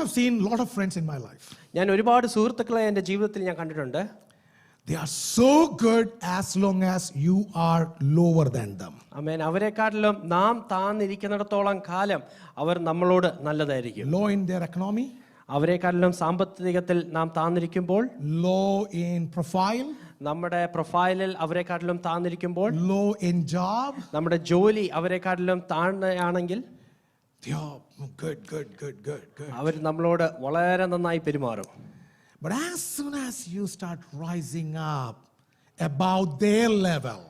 have seen a lot of friends in my life. ഞാൻ ഒരുപാട് സുഹൃത്തുക്കളെ എൻ്റെ ജീവിതത്തിൽ ഞാൻ കണ്ടിട്ടുണ്ട്. They are so good as long as you are lower than them. ആമേൻ. അവരെക്കാട്ടിലും നാം താന്നിരിക്കുന്നിടത്തോളം കാലം അവർ നമ്മളോട് നല്ലതായിരിക്കും. Low in their economy, അവരെക്കാട്ടിലും സാമ്പത്തികത്തിൽ നാം താന്നിരിക്കുമ്പോൾ, low in profile, നമ്മുടെ പ്രൊഫൈലിൽ അവരെക്കാട്ടിലും താന്നിരിക്കുമ്പോൾ, low in job, നമ്മുടെ ജോലി അവരെക്കാട്ടിലും താഴ്ന്നയാണെങ്കിൽ, they are good. അവർ നമ്മളോട് വളരെ നന്നായി പെരുമാറും. But as soon as you start rising up above their level,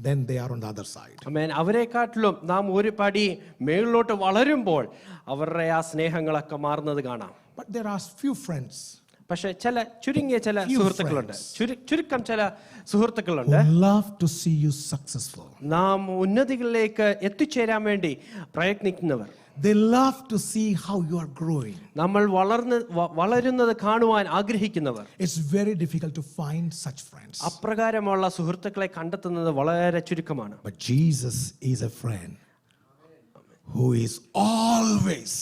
then they are on the other side. ആമേൻ. അവരെക്കാട്ടിലും നാം ഒരു പടി മേളിലോട്ട് വളരുമ്പോൾ അവരുടെ ആ സ്നേഹങ്ങളൊക്കെ മാറുന്നത് കാണാം. But there are few friends. പക്ഷെ ചുരുങ്ങിയ ചില സുഹൃത്തുക്കളുണ്ട്, ചുരുക്കം ചില സുഹൃത്തുക്കളുണ്ട്, who love to see you successful. നാം ഉന്നതികളിലേക്ക് എത്തിച്ചേരാൻ വേണ്ടി പ്രയത്നിക്കുന്നവർ. They love to see how you are growing. നമ്മൾ വളരുന്നത് കാണുവാൻ ആഗ്രഹിക്കുന്നവർ. It's very difficult to find such friends. അപ്രകാരമുള്ള സുഹൃത്തുക്കളെ കണ്ടെത്തുന്നത് വളരെ ചുരുക്കമാണ്. But Jesus is a friend who is always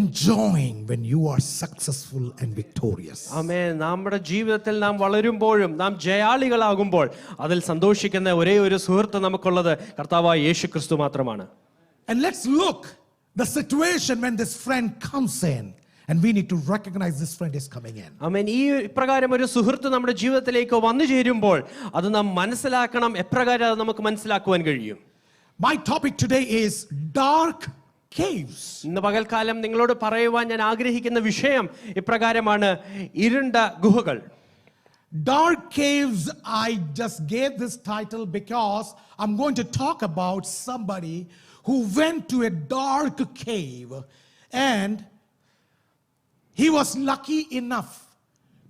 enjoying when you are successful and victorious. ആമേൻ. നമ്മുടെ ജീവിതത്തിൽ നാം വളരുമ്പോഴും നാം ജയാളികളാകുമ്പോൾ അതിൽ സന്തോഷിക്കുന്ന ഒരേ ഒരു സുഹൃത്ത് നമുക്കുള്ളത് കർത്താവായ യേശുക്രിസ്തു മാത്രമാണ്. And let's look the situation when this friend comes in, and we need to recognize this friend is coming in. ആമേൻ. ഈ ഇപ്രകാരം ഒരു സുഹൃത്ത് നമ്മുടെ ജീവിതത്തിലേക്ക് വന്നു ചേരുമ്പോൾ അത് നാം മനസ്സിലാക്കണം. എപ്രകാരം അത് നമുക്ക് മനസ്സിലാക്കുവാൻ കഴിയും? My topic today is dark caves. ഇന്ന് പകൽക്കാലം നിങ്ങളോട് പറയുവാൻ ഞാൻ ആഗ്രഹിക്കുന്ന വിഷയം ഇപ്രകാരമാണ്: ഇരുണ്ട ഗുഹകൾ. Dark caves, I just gave this title because I'm going to talk about somebody who went to a dark cave, and he was lucky enough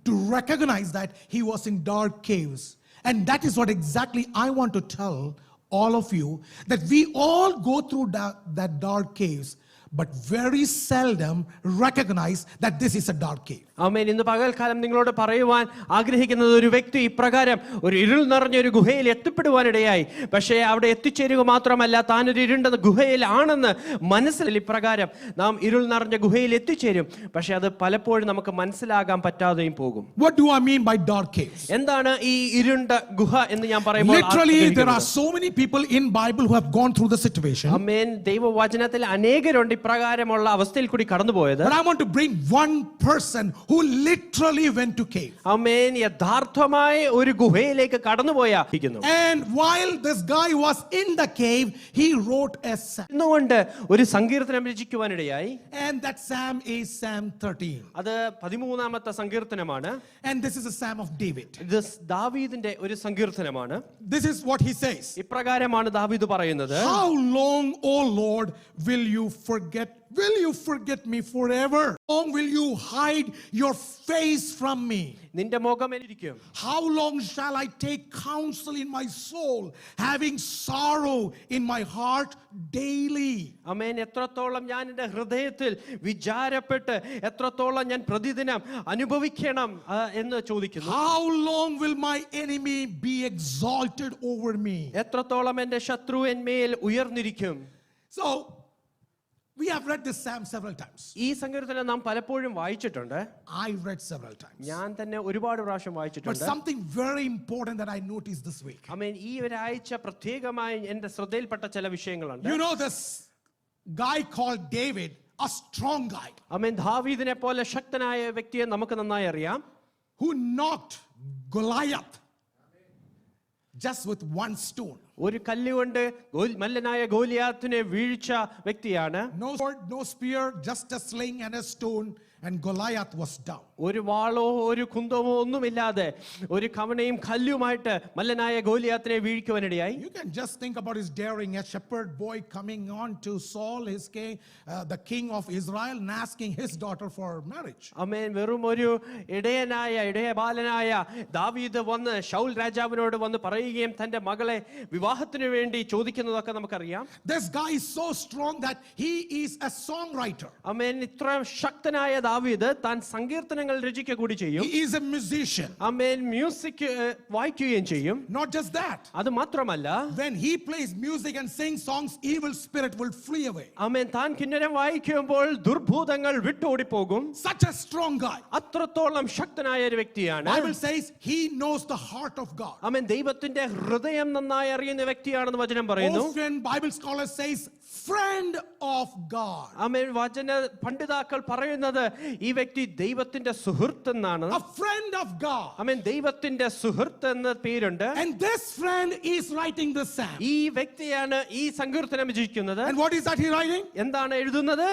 to recognize that he was in dark caves. And that is what exactly I want to tell all of you, that we all go through that dark caves, but very seldom recognize that this is a dark cave. ആമേൻ. ഇന്ന് പകൽക്കാലം നിങ്ങളോട് പറയുവാൻ ആഗ്രഹിക്കുന്നത് ഒരു വ്യക്തി ഇപ്രകാരം ഒരു ഇരുൾ നിറഞ്ഞ ഒരു ഗുഹയിൽ എത്തിപ്പെടുവാനിടയായി. പക്ഷേ അവിടെ എത്തിച്ചേരുക മാത്രമല്ല, താനൊരു ഇരുണ്ട ഗുഹയിലാണെന്ന് മനസ്സിൽ ഇപ്രകാരം നാം ഇരുൾ നിറഞ്ഞ ഗുഹയിൽ എത്തിച്ചേരും. പക്ഷെ അത് പലപ്പോഴും നമുക്ക് മനസ്സിലാകാൻ പറ്റാതെയും പോകും. What do I mean by dark caves? എന്താണ് ഈ ഇരുണ്ട ഗുഹ എന്ന് ഞാൻ പറയുമ്പോൾ? Literally there are so many people in Bible who have gone through the situation. ആമേൻ. ദൈവവചനത്തിൽ അനേകരുണ്ട് ഇപ്രകാരമുള്ള അവസ്ഥയിൽ കൂടി കടന്നുപോയത്. But I want to bring one person who literally went to cave. ആമേൻ. യഥാർത്ഥമായി ഒരു ഗുഹയിലേക്ക് കടന്നുപോയിരിക്കുന്നു. And while this guy was in the cave, he wrote a psalm. എന്നുകൊണ്ട് ഒരു സങ്കീർത്തനം രചിക്കുവാനിടയായി. And that psalm is Psalm 13. അത് 13ാമത്തെ സങ്കീർത്തനമാണ്. And this is a psalm of David. ഇത് ദാവീദിന്റെ ഒരു സങ്കീർത്തനമാണ്. This is what he says. ഇപ്രകാരമാണ് ദാവീദ് പറയുന്നത്: How long, O Lord, will you forget me forever? How long will you hide your face from me? നിന്റെ മുഖം എന്നിരിക്കും. How long shall I take counsel in my soul, having sorrow in my heart daily? ആമേൻ. എത്രത്തോളം ഞാൻ എൻ്റെ ഹൃദയത്തിൽ വിചാരപ്പെട്ട് എത്രത്തോളം ഞാൻ പ്രതിദിനം അനുഭവിക്കണം എന്ന് ചോദിക്കുന്നു. How long will my enemy be exalted over me? എത്രത്തോളം എൻ്റെ ശത്രു എന്മേൽ ഉയർന്നിരിക്കും. So we have read this psalm several times. ഈ സങ്കീർത്തനം നാം പലപ്പോഴും വായിച്ചിട്ടുണ്ട്. I read several times. ഞാൻ തന്നെ ഒരുപാട് പ്രാവശ്യം But വായിച്ചിട്ടുണ്ട്. something very important that I noticed this week. ആമേൻ. ഈ ഒരാഴ്ച പ്രത്യേകമായി എൻ്റെ ശ്രദ്ധയിൽപ്പെട്ട ചില വിഷയങ്ങളുണ്ട്. You know this guy called David, a strong guy, ആമേൻ. ദാവീദിനെ പോലെ ശക്തനായ വ്യക്തിയെ നമുക്ക് നന്നായി അറിയാം. who knocked Goliath just with one stone. ഒരു കല്ലുകൊണ്ട് മല്ലനായ ഗോലിയാത്തിനെ വീഴ്ച വ്യക്തിയാണ്. No sword, no spear, just a sling and a stone, and Goliath was down. ഒരു വാളോ ഒരു കുന്തമോ ഒന്നുമില്ലാതെ ഒരു കവണയും കല്ലുമായിട്ട് മല്ലനായ ഗോലിയാത്തിനെ വീഴ്ക്കുവാനിടയായി. You can just think about his daring, a shepherd boy coming on to Saul, his king, the king of Israel, and asking his daughter for marriage. ആമേൻ. വെറും ഒരു ഇടയബാലനായ ദാവീദ് വന്ന് ശൗൽ രാജാവിനോട് വന്ന് പറയുകയും തന്റെ മകളെ വിവാഹത്തിന് വേണ്ടി ചോദിക്കുന്നതൊക്കെ നമുക്കറിയാം. This guy is so strong that he is a songwriter. ആമേൻ. ഇത്ര ശക്തനായ ദാവീദ് താൻ സങ്കീർത്തനങ്ങൾ രചിക്കുക കൂടി ചെയ്യും. He is a musician. Amen music വായിക്കുകയും ചെയ്യും. Not just that. അത് മാത്രമല്ല, When he plays music and sings songs, evil spirit will flee away. ആമേൻ താൻ കിന്നരം വായിക്കുമ്പോൾ ദുർഭൂതങ്ങൾ വിട്ടോടിപ്പോകും. Such a strong guy. അത്രത്തോളം ശക്തനായ ഒരു വ്യക്തിയാണ്. Bible says he knows the heart of God. ആമേൻ ദൈവത്തിന്റെ ഹൃദയം നന്നായി അറിയുന്ന വ്യക്തിയാണെന്ന് വചനം പറയുന്നു. Often Bible scholars says friend of God. ആമേൻ വചന പണ്ഡിതാക്കൾ പറയുന്നത് ഈ വ്യക്തി ദൈവത്തിന്റെ സുഹൃത്ത് എന്നാണ്. A friend of God. ആമേൻ ദൈവത്തിന്റെ സുഹൃത്ത് എന്ന പേരുണ്ട്. And this friend is writing this psalm. ഈ വ്യക്തിയാണ് ഈ സങ്കീർത്തനം രചിക്കുന്നത്. And what is that he writing? എന്താണ് എഴുതുന്നത്?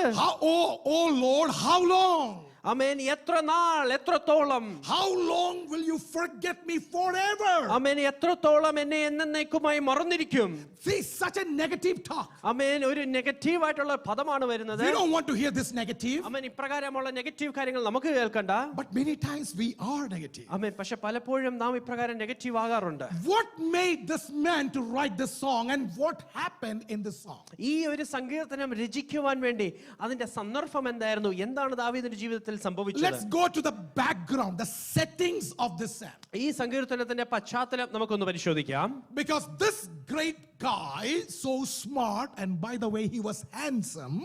Oh Lord, how long? ആമേൻ എത്ര നാൾ, എത്രത്തോളം? How long will you forget me forever? ആമേൻ എത്രത്തോളം എന്നെ എന്നേക്കുമായി മറന്നിരിക്കും? See, such a negative talk. ആമേൻ ഒരു നെഗറ്റീവ് ആയിട്ടുള്ള പദമാണ് വരുന്നത്. We don't want to hear this negative. ആമേൻ ഇപ്രകാരമുള്ള നെഗറ്റീവ് കാര്യങ്ങൾ നമുക്ക് കേൾക്കണ്ട. But many times we are negative. ആമേൻ പക്ഷെ പലപ്പോഴും നാം ഇപ്രകാരം നെഗറ്റീവ് ആകാറുണ്ട്. What made this man to write this song and what happened in this song? ഈ ഒരു സങ്കീർത്തനം രചിക്കുവാൻ വേണ്ടി അതിന്റെ സന്ദർഭം എന്തായിരുന്നു? എന്താണ് ദാവീദിന്റെ ജീവിതത്തിൽ സംഭവിച്ചത്? Let's go to the background, the settings of this psalm. ഈ സങ്കീർത്തനത്തിന്റെ പശ്ചാത്തലം നമുക്കൊന്ന് പരിശോധിക്കാം. Because this great guy, so smart, and by the way, he was handsome.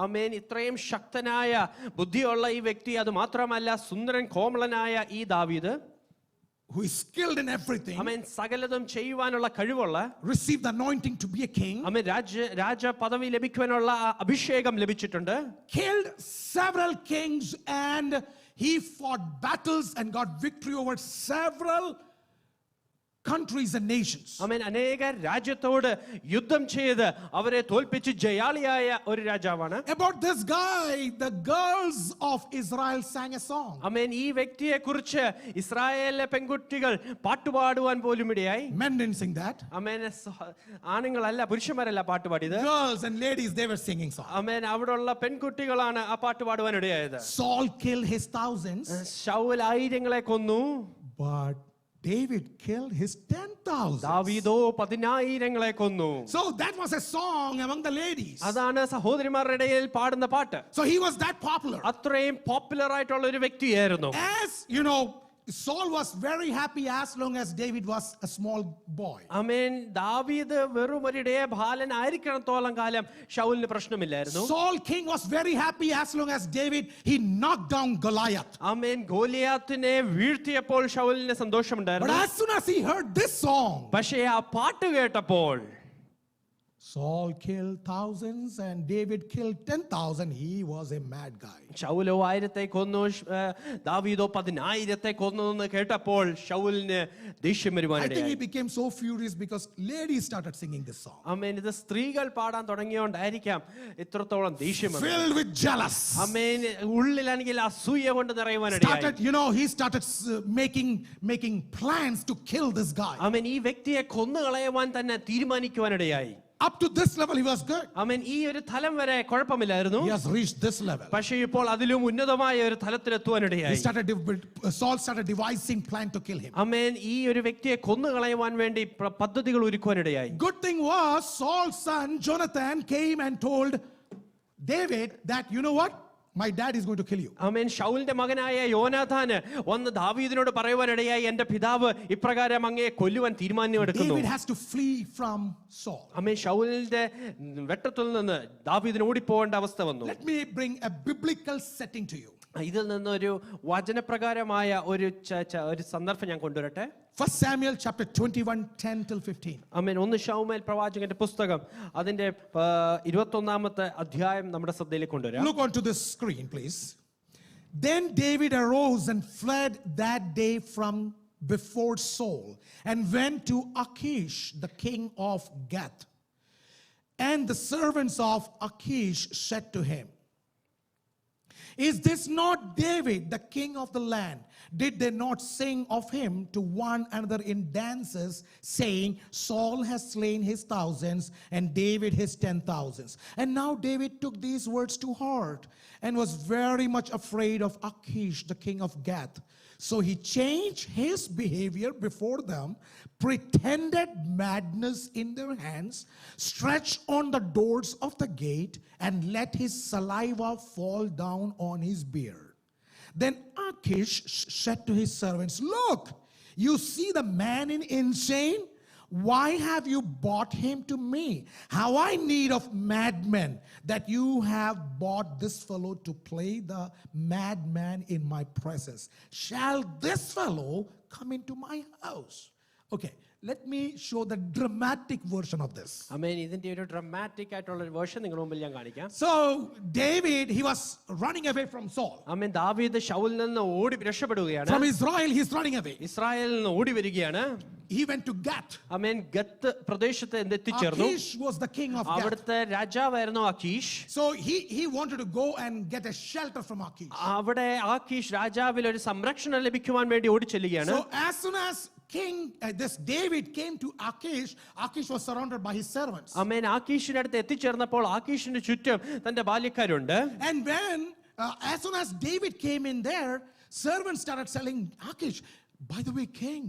ആമേൻ ഇത്രയും ശക്തനായ ബുദ്ധിയുള്ള ഈ വ്യക്തി, അത് മാത്രമല്ല സുന്ദരൻ കോമളനായ ഈ ദാവീദ്, who is skilled in everything, ആമേൻ സകലതും ചെയ്യുവാനുള്ള കഴിവുള്ള, received the anointing to be a king, ആമേൻ രാജ പദവി ലഭിക്കുവാനുള്ള അഭിഷേകം ലഭിച്ചിട്ടുണ്ട്, killed several kings, and he fought battles and got victory over several countries and nations. ആമേൻ അനേക രാജ്യത്തോട് യുദ്ധം ചെയ്ത് അവരെ തോൽപ്പിച്ച് ജയാളിയായ ഒരു രാജാവാണ്. About this guy, the girls of Israel sang a song. ആമേൻ ഈ വ്യക്തിയെ കുറിച്ച് ഇസ്രായേലിലെ പെൺകുട്ടികൾ പാട്ടുപാടുവാൻ പോലും ഇടയായി. Men didn't sing that. Amen ആണുങ്ങളല്ല, പുരുഷന്മാരല്ല പാട്ടുപാടിയത്. Girls and ladies, they were singing songs. ആമേൻ അവിടെയുള്ള പെൺകുട്ടികളാണ് ആ പാട്ട് പാടുവാൻ ഇടയായത്. Saul killed his thousands, Saul ആയിരങ്ങളെ കൊന്നു, but David killed his 10,000. ദാവീദോ 10,000 കൊന്നു. So that was a song among the ladies. അതാണ് സഹോദരിമാരുടെ ഇടയിൽ പാടുന്ന പാട്ട്. So he was that popular. അത്രയും പോപ്പുലർ ആയിട്ടുള്ള ഒരു വ്യക്തിയായിരുന്നു. As you know, Saul was very happy as long as David was a small boy. ആമേൻ ദാവീദ് വെറും ഒരു ഇടയ ബാലൻ ആയിരിക്കണത്തോളം കാലം ശൗലിന് പ്രശ്നമില്ലായിരുന്നു. Saul king was very happy as long as David he knocked down Goliath. Amen ഗോലിയാത്തിനെ വീഴ്ത്തിയപ്പോൾ ശൗലിന് But സന്തോഷമുണ്ടായിരുന്നു. as soon as he heard this song, പക്ഷേ ആ പാട്ട് കേട്ടപ്പോൾ Saul killed thousands and David killed 10,000. He was a mad guy. ശൗലോ 1000 കൊന്നു, ദാവീദോ 10,000 കൊന്നു എന്ന് കേട്ടപ്പോൾ ശൗലിന് ദേഷ്യം I think he വരുവാനിടയായി. became so furious because ladies started singing this song. ആമേൻ ഇത് സ്ത്രീകൾ പാടാൻ തുടങ്ങിയോണ്ടായിരിക്കാം ഇത്രത്തോളം ദേഷ്യം വന്നത്. Filled with jealous. ആമേൻ ഉള്ളിലാണെങ്കിൽ അസൂയ കൊണ്ട് നിറയുവാനിടയായി. Started, he started making plans to kill this guy. ആമേൻ ഈ വ്യക്തിയെ കൊന്നുകളയുവാൻ തന്നെ തീരുമാനിക്കുവാനിടയായി. Up to this level, he was good. ആമേൻ ഈ ഒരു തലം വരെ കുഴപ്പമില്ലായിരുന്നു. He has reached this level. പക്ഷേ ഇപ്പോൾ അതിലും ഉന്നതമായ ഒരു തലത്തിലെത്തുവാനിടയായി. Saul started devising plan to kill him. ആമേൻ ഈ ഒരു വ്യക്തിയെ കൊന്നുകളയുവാൻ വേണ്ടി പദ്ധതികൾ ഒരുക്കുവാനിടയായി. Good thing was Saul's son Jonathan came and told David that, you know what? My dad is going to kill you. ആമേൻ ശൗലിന്റെ മകനായ യോനാഥാന് വന്ന് ദാവീദിനോട് പറയുവാനിടയായി, എന്റെ പിതാവ് ഇപ്രകാരം അങ്ങയെ കൊല്ലുവാൻ തീരുമാനമെടുക്കുന്നു. David has to flee from Saul. ആമേൻ ശൗലിന്റെ വെട്ടത്തിൽ നിന്ന് ദാവീദിന് ഓടിപ്പോകേണ്ട അവസ്ഥ വന്നു. Let me bring a biblical setting to you. ഇതിൽ നിന്നൊരു വചനപ്രകാരമായ ഒരു സന്ദർഭം ഞാൻ കൊണ്ടുവരട്ടെ. 1 Samuel chapter 21, 10 till 15. ആമേൻ 1 ശമൂവേൽ പ്രവാചകന്റെ പുസ്തകം അതിന്റെ 21-ാമത്തെ അധ്യായം നമ്മുടെ ശ്രദ്ധയിലേക്ക് കൊണ്ടുവരാം. Look onto the screen, please. Then David arose and fled that day from before Saul and went to Achish, the king of Gath. And the servants of Achish said to him, is this not David, the king of the land? Did they not sing of him to one another in dances, saying, Saul has slain his thousands and David his 10,000s? And now David took these words to heart and was very much afraid of Achish, the king of Gath. So he changed his behavior before them, pretended madness in their hands, stretched on the doors of the gate, and let his saliva fall down on his beard. Then Achish said to his servants, "Look, you see the man in insane? Why have you bought him to me? Have I need of madmen that you have bought this fellow to play the madman in my presence? Shall this fellow come into my house?" Okay, let me show the dramatic version of this. അമേൻ ഇതിന്റെ ഒരു dramatic ആയിട്ടുള്ള ഒരു version നിങ്ങളുടെ മുമ്പിൽ ഞാൻ കാണിക്കാം. So David, he was running away from Saul. അമേൻ ദാവീദ് ശൗലിൽ നിന്ന് ഓടി രക്ഷപ്പെടുകയാണ്. From Israel, he's running away. ഇസ്രായേലിൽ നിന്ന് ഓടി വരികയാണ്. He went to Gath. അമേൻ ഗത്ത് പ്രദേശത്ത് എത്തിച്ചേർന്നു. Achish was the king of Gath. അവിടുത്തെ രാജാവായിരുന്നു ആക്കീഷ്. So he wanted to go and get a shelter from Achish. അവിടെ ആക്കീഷ് രാജാവിൽ ഒരു സംരക്ഷണം ലഭിക്കുവാൻ വേണ്ടി ഓടി ചെല്ലുകയാണ്. So as soon as this David came to Achish, Achish was surrounded by his servants. അമേൻ ആക്കീഷിന്റെ അടുത്ത് എത്തിച്ചേർന്നപ്പോൾ ആക്കീഷിന്റെ ചുറ്റും തന്റെ ബാല്യക്കാരുണ്ട്. And when as soon as David came in there, servants started telling Achish, "By the way, king,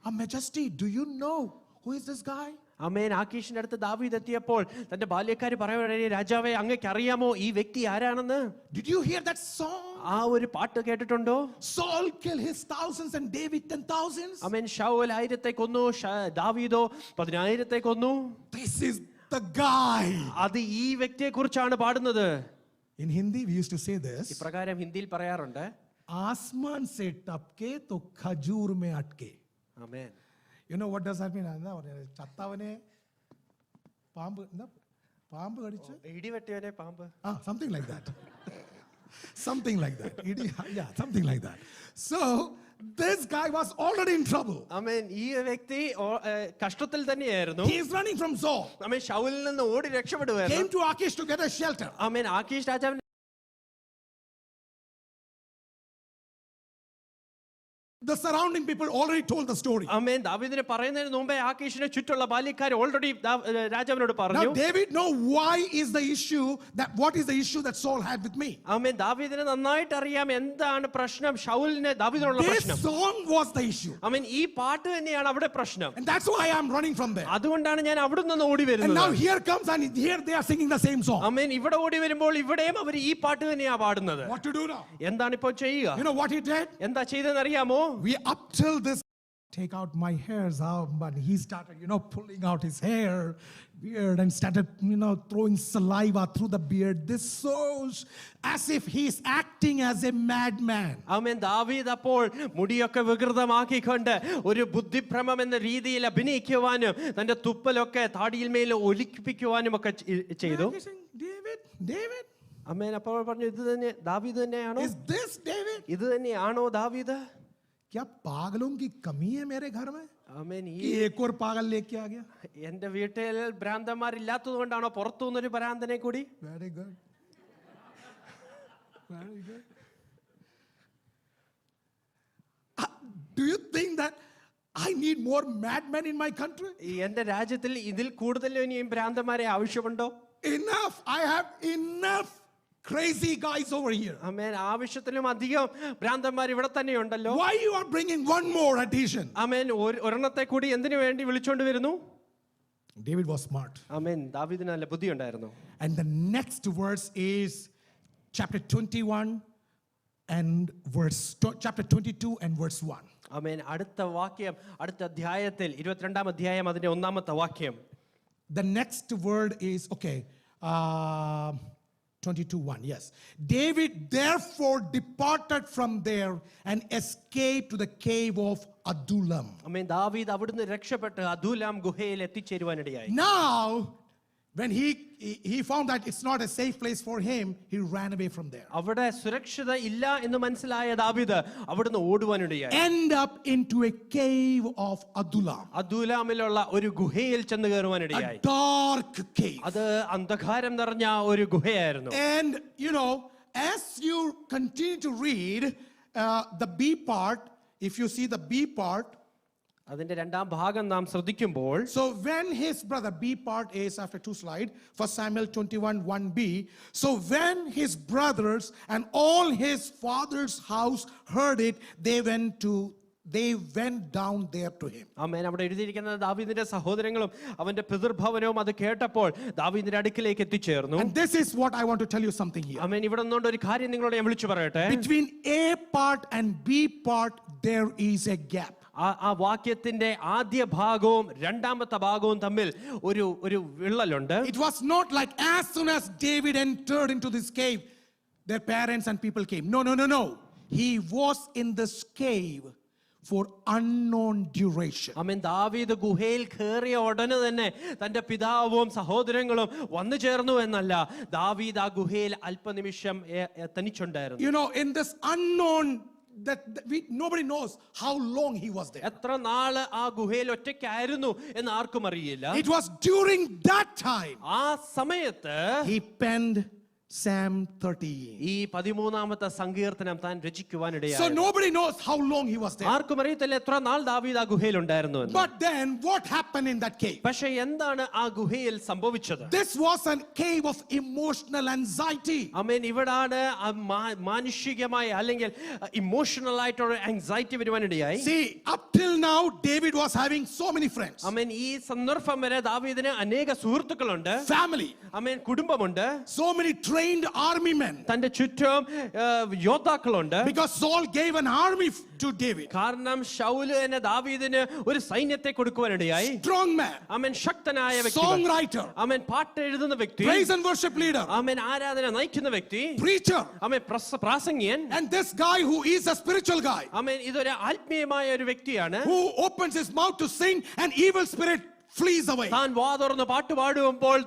Your Majesty, do you know who is this guy?" അമേൻ ആക്കീഷിന്റെ അടുത്ത് ദാവീദ് എത്തിയപ്പോൾ തന്റെ ബാല്യക്കാർ പറയുകയാണ്, രാജാവേ അങ്ങേക്ക് അറിയാമോ ഈ വ്യക്തി ആരാണെന്ന്? Did you hear that song? ആ ഒരു പാട്ട് കേട്ടിട്ടുണ്ടോ? Saul killed his thousands and David 10,000s. അമേൻ ശൗൽ 1000 കൊന്നു, ദാവീദോ 10,000 കൊന്നു. This is the guy. അത് ഈ വ്യക്തിയെ കുറിച്ചാണ് പാടുന്നത്. In Hindi we used to say this. ഇപ്രകാരം ഹിന്ദിയിൽ പറയാറുണ്ട്, आसमान से टपके तो खजूर में अटके. ആമേൻ. You know what does that mean? ചത്തവനെ പാമ്പ് കടിച്ച് ഇടിവെട്ടിയവനെ പാമ്പ്. Something like that. Something like that. Yeah, something like that. So this guy was already in trouble. ആമേൻ. ഈ വ്യക്തി കഷ്ടത്തിൽ തന്നെയായിരുന്നു. He is running from Saul. ആമേൻ. ശൗലിൽ നിന്ന് ഓടി രക്ഷപ്പെടുകയായിരുന്നു. Came to Achish to get a shelter. ആമേൻ. ആക്കീഷ് രാജാവിന് The surrounding people already told the story. ആമേൻ. ദാവീദിനെ പറയുന്നതിന് മുമ്പേ ആക്കീഷിനെ ചുറ്റുള്ള ബാല്യക്കാർ already രാജാവിനോട് പറഞ്ഞു. Now David know what is the issue that Saul had with me. ആമേൻ. ദാവീദിനെ നന്നായിട്ട് അറിയാം എന്താണ് പ്രശ്നം, ശൗലിനെ ദാവീദിനുള്ള This പ്രശ്നം. song was the issue. ആമേൻ. ഈ പാട്ട് തന്നെയാണ് അവിടെ പ്രശ്നം. And that's why I'm running from there. അതുകൊണ്ടാണ് ഞാൻ അവിടെ നിന്ന് ഓടി And വരുന്നത്. now here comes and here they are singing the same song. ആമേൻ. ഇവിടെ ഓടി വരുമ്പോൾ ഇവിടെയും അവർ ഈ പാട്ട് തന്നെയാ പാടുന്നത്. What to do now? എന്താണ് ഇപ്പോൾ ചെയ്യുക? You know what he did? എന്താ ചെയ്തെന്ന് അറിയാമോ? We up till this take out my hairs out, but he started pulling out his beard and started throwing saliva through the beard. This shows as if he's acting as a madman. ആമേൻ. ദാവീദ് അപ്പോൾ മുടിയൊക്കെ വികൃതമാക്കിക്കൊണ്ട് ഒരു ബുദ്ധിഭ്രമം എന്ന രീതിയിൽ അഭിനയിക്കുവാനും തന്റെ തുപ്പലൊക്കെ താടിയിൽ മേൽ ഒലിപ്പിക്കുവാനും ഒക്കെ ചെയ്തു. David, ആമേൻ. അപ്പോൾ പറഞ്ഞു, ഇത് തന്നെ ദാവീദ് തന്നെയാണോ? is this David? ഇത് തന്നെയാണോ ദാവീദ്? क्या पागलों की कमी है मेरे घर में? ആമേൻ. कि एक और पागल लेके आ गया? എന്റെ വീട്ടിൽ ഭ്രാന്തന്മാരില്ലാത്തത് കൊണ്ടാണോ പുറത്തു നിന്നൊരു ഭ്രാന്തനെ കൂടി? Very good. Very good. Do you think that I need more madmen in my country? എന്റെ രാജ്യത്തിൽ ഇതിൽ കൂടുതൽ ഇനിയും ഭ്രാന്തന്മാരെ ആവശ്യമുണ്ടോ? Enough. I have enough crazy guys over here. ആമേൻ. ആവശ്യത്തിലും അധികം ഭ്രാന്തന്മാർ ഇവിടെ തന്നെയുണ്ടല്ലോ. Why you are bringing one more addition? ആമേൻ. ഒരെണ്ണത്തെ കൂടി എന്തിനു വേണ്ടി വിളിച്ചോണ്ട് വരുന്നു? David was smart. ആമേൻ. ദാവീദിന് നല്ല ബുദ്ധി ഉണ്ടായിരുന്നു. And the next verse is chapter 21 and chapter 22 and verse 1. ആമേൻ. അടുത്ത വാക്യം അടുത്ത അധ്യായത്തിൽ 22-ാം അധ്യായം അതിന്റെ 1-ാമത്തെ വാക്യം. The next word is 22:1. Yes. David therefore departed from there and escaped to the cave of Adullam. ആമേൻ. ദാവീദ് അവിടുന്ന് രക്ഷപ്പെട്ട് അദുല്ലാം ഗുഹയിൽ എത്തിച്ചേരുവാനിടയായി. Now when he found that it's not a safe place for him, he ran away from there. അവിടെ സുരക്ഷിത ഇല്ല എന്ന് മനസ്സിലായ ദാവീദ് അവിടുന്ന് ഓടുവാനിടയായി. End up into a cave of Adullam. അദുല്ലാമിലുള്ള ഒരു ഗുഹയിൽ ചെന്ന് കയറുവാനിടയായി. A dark cave. അത് അന്ധകാരം നിറഞ്ഞ ഒരു ഗുഹയായിരുന്നു. And as you continue to read the B part, if you see the B part, അതിന്റെ 2-ാം ഭാഗം നാം ശ്രദ്ധിക്കുമ്പോൾ, so when his brother, B part is after 2 slide, 1 Samuel 21:1b. So when his brothers and all his father's house heard it, they went to they went down there to him. ആമേൻ. അവിടെ എഴുതിയിരിക്കുന്നത് ദാവീദിന്റെ സഹോദരങ്ങളും അവന്റെ പിതൃഭവനവും അത് കേട്ടപ്പോൾ ദാവീദിന്റെ അടുക്കിലേക്ക് എത്തിച്ചേർന്നു. And this is what I want to tell you something here. ആമേൻ. ഇവിടെ നിന്നുകൊണ്ട് ഒരു കാര്യം നിങ്ങളോട് ഞാൻ വിളിച്ചു പറയട്ടെ. Between A part and B part there is a gap. ആ വാക്യത്തിന്റെ ആദ്യ ഭാഗവും രണ്ടാമത്തെ ഭാഗവും തമ്മിൽ ഒരു വിള്ളലുണ്ട്. It was not like as soon as David entered into this cave, their parents and people came. No. He was in this cave for unknown duration. ആമേൻ. ദാവീദ് ഗുഹയിൽ കയറിയ ഉടനെ തന്നെ തന്റെ പിതാവും സഹോദരങ്ങളും വന്നു ചേർന്നു എന്നല്ല, ദാവീദ് ആ ഗുഹയിൽ അല്പനിമിഷം തനിച്ചുണ്ടായിരുന്നു. You know, in this unknown nobody knows how long he was there. എത്ര നാള് ആ ഗുഹയിൽ ഒറ്റയ്ക്കായിരുന്നു എന്ന് ആർക്കും അറിയില്ല. It was during that time ആ സമയത്ത് he penned Psalm 30. ഈ 13-ാമത്തെ സങ്കീർത്തനം താൻ രചിക്കുവാനിടയായി. So nobody knows how long he was there. ആർക്കും അറിയത്തില്ല എത്ര നാൾ ദാവീദ് ആ ഗുഹയിൽ ഉണ്ടായിരുന്നു എന്ന്. But then what happened in that cave? പക്ഷേ എന്താണ് ആ ഗുഹയിൽ സംഭവിച്ചത്? This was a cave of emotional anxiety. ആമേൻ. ഇവിടാണ് മാനുഷികമായ അല്ലെങ്കിൽ ഇമോഷണൽ ആയിട്ടുള്ള anxiety വരുവാനിടയായി. See, up till now David was having so many friends. ആമേൻ. ഈ സന്ദർഭം വരെ ദാവീദിന് അനേക സുഹൃത്തുക്കളുണ്ട്. Family. ആമേൻ. കുടുംബമുണ്ട്. So many trained army men. തന്റെ ചുറ്റും യോദ്ധാക്കളുണ്ട്. Because Saul gave an army to David. കാരണം ശൗല് എന്ന ദാവീദിന് ഒരു സൈന്യത്തെ കൊടുക്കുവാനിടയായി. Strong man. ആമേൻ. ശക്തനായ വ്യക്തി. Songwriter. ആമേൻ. പാട്ട് എഴുതുന്ന വ്യക്തി. Praise and worship leader. ആമേൻ. ആരാധന നയിക്കുന്ന വ്യക്തി. Preacher. Amen. പ്രാസംഗികൻ. And this guy who is a spiritual guy. ആമേൻ. ഇതൊരു ആത്മീയമായ ഒരു വ്യക്തിയാണ്. Who opens his mouth to sing and evil spirit flees away. താൻ വാതുറന്ന് പാട്ട് പാടുമ്പോൾ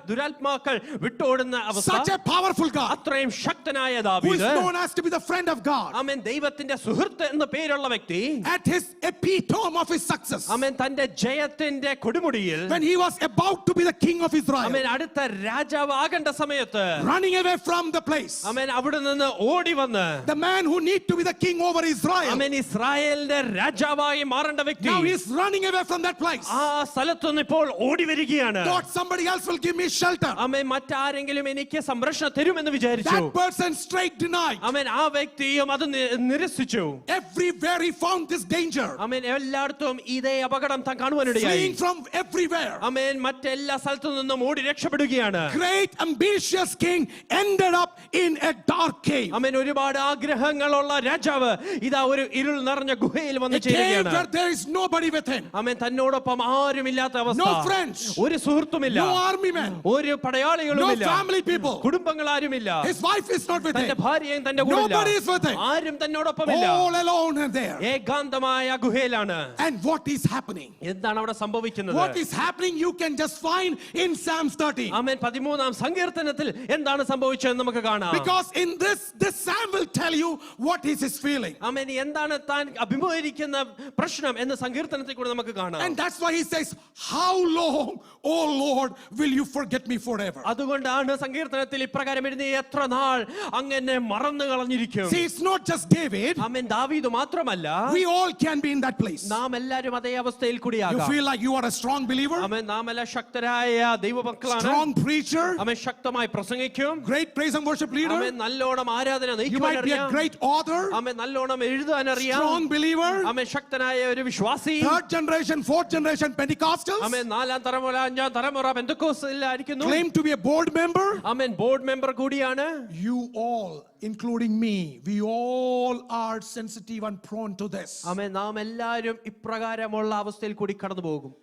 ദുരാത്മാക്കൾ വിട്ടോടുന്ന അവസ്ഥ. Such a powerful God. അത്രയും ശക്തനായ Who is ദാവീദ്. known as to be the friend of God. ആമേൻ. ദൈവത്തിന്റെ സുഹൃത്ത് എന്ന പേരുള്ള വ്യക്തി. At his epitome of his success. ആമേൻ. തന്റെ ജയത്തിന്റെ കൊടുമുടിയിൽ When he was about to be the king of Israel. ആമേൻ. അടുത്ത രാജാവ് ആകേണ്ട സമയത്ത് Running away from the place. ആമേൻ. അവിടെ നിന്ന് ഓടി വന്ന് The man who need to be the king over Israel. ആമേൻ. ഇസ്രായേലിന്റെ രാജാവായി മാറേണ്ട വ്യക്തി. Now he is running away from that place. ആ സ്ഥലത്തുനിന്ന് ഇപ്പോൾ ഓടി വരികയാണ്. Thought somebody else will give me shelter. ആമേൻ. മറ്റാരെങ്കിലും എനിക്ക് സംരക്ഷണം തരുമെന്ന് വിചാരിച്ചു. That person straight denied. ആമേൻ. ആ വ്യക്തിയും അത് നിരസിച്ചു. Everywhere he found this danger. ആമേൻ. എല്ലായിടത്തും ഇതേ അപകടം താൻ കാണുവാനിടയായി. Fleeing from everywhere. ആമേൻ. മറ്റെല്ലാ സ്ഥലത്തു നിന്നും ഓടി രക്ഷപ്പെടുകയാണ്. Great ambitious king ended up in a dark cave. ആമേൻ. ഒരുപാട് ആഗ്രഹങ്ങളുള്ള രാജാവ് ഇതാ ഒരു ഇരുൾ നിറഞ്ഞ ഗുഹയിൽ വന്ന് A cave ചേരുകയാണ്. where there is nobody with him. ആമേൻ. തന്നോടൊപ്പം ആരുമില്ലാത്ത അവസ്ഥ. No friends. ഒരു സുഹൃത്തുമില്ല. No army men. ഒരു പടയാളികളുമില്ല. No family people. കുടുംബങ്ങൾ ആരുമില്ല. His wife is not with തന്റെ him. ഭാര്യയും തന്റെ കൂടെയില്ല. Nobody is with him. ആരും തന്നോടൊപ്പമില്ല. All alone and there. ഏകാന്തമായ ഗുഹയിലാണ്. And what is happening? എന്താണ് അവിടെ സംഭവിക്കുന്നത്? What is happening you can just find in Psalms 30. ആമേൻ. 13-ാം സങ്കീർത്തനത്തിൽ എന്താണ് സംഭവിച്ചതെന്ന് നമുക്ക് കാണാം. Because in this psalm will tell you what is his feeling. ആമേൻ. എന്താണ് താൻ അഭിമുഖീകരിക്കുന്ന പ്രശ്നം എന്ന് സങ്കീർത്തനത്തിൽ കൂടെ നമുക്ക് കാണാം. And that's why he says, how long, oh Lord, will you forget me forever? അതുകൊണ്ടാണ് സങ്കീർത്തനത്തിൽ ഇപ്രകാരം എഴുതി, എത്ര നാൾ അങ്ങനെ മറന്നു കളഞ്ഞിരിക്കും. See, it's not just David. ആമേൻ. ദാവീദ് മാത്രമല്ല, We all can be in that place. നാം എല്ലാവരും അതേ അവസ്ഥയിൽ You കൂടിയാകാം. feel like you are a strong believer, ആമേൻ. നാം എല്ലാ ശക്തരായ ദൈവമക്കളാണ്. strong preacher, ആമേൻ. ശക്തമായി പ്രസംഗിക്കും. great praise and worship leader. ആമേൻ. നല്ലോണം ആരാധന You might be a നയിക്കുവാനറിയാം. great author, ആമേൻ. നല്ലോണം എഴുതാൻ അറിയാം. strong believer, ആമേൻ. ശക്തനായ ഒരു വിശ്വാസി. third generation, fourth generation Pentecostals, ആമേൻ. 4-ാം തലമുറ 5-ാം തലമുറ പെന്തക്കോസ്തിലായിരിക്കുന്നു. claim to be a board member. Amen. Board member കൂടിയാണ്. You all, including me, we all are sensitive and prone to this. ആമേൻ. നാം എല്ലാവരും ഇപ്രകാരമുള്ള അവസ്ഥയിൽ കൂടി കടന്നു പോകും.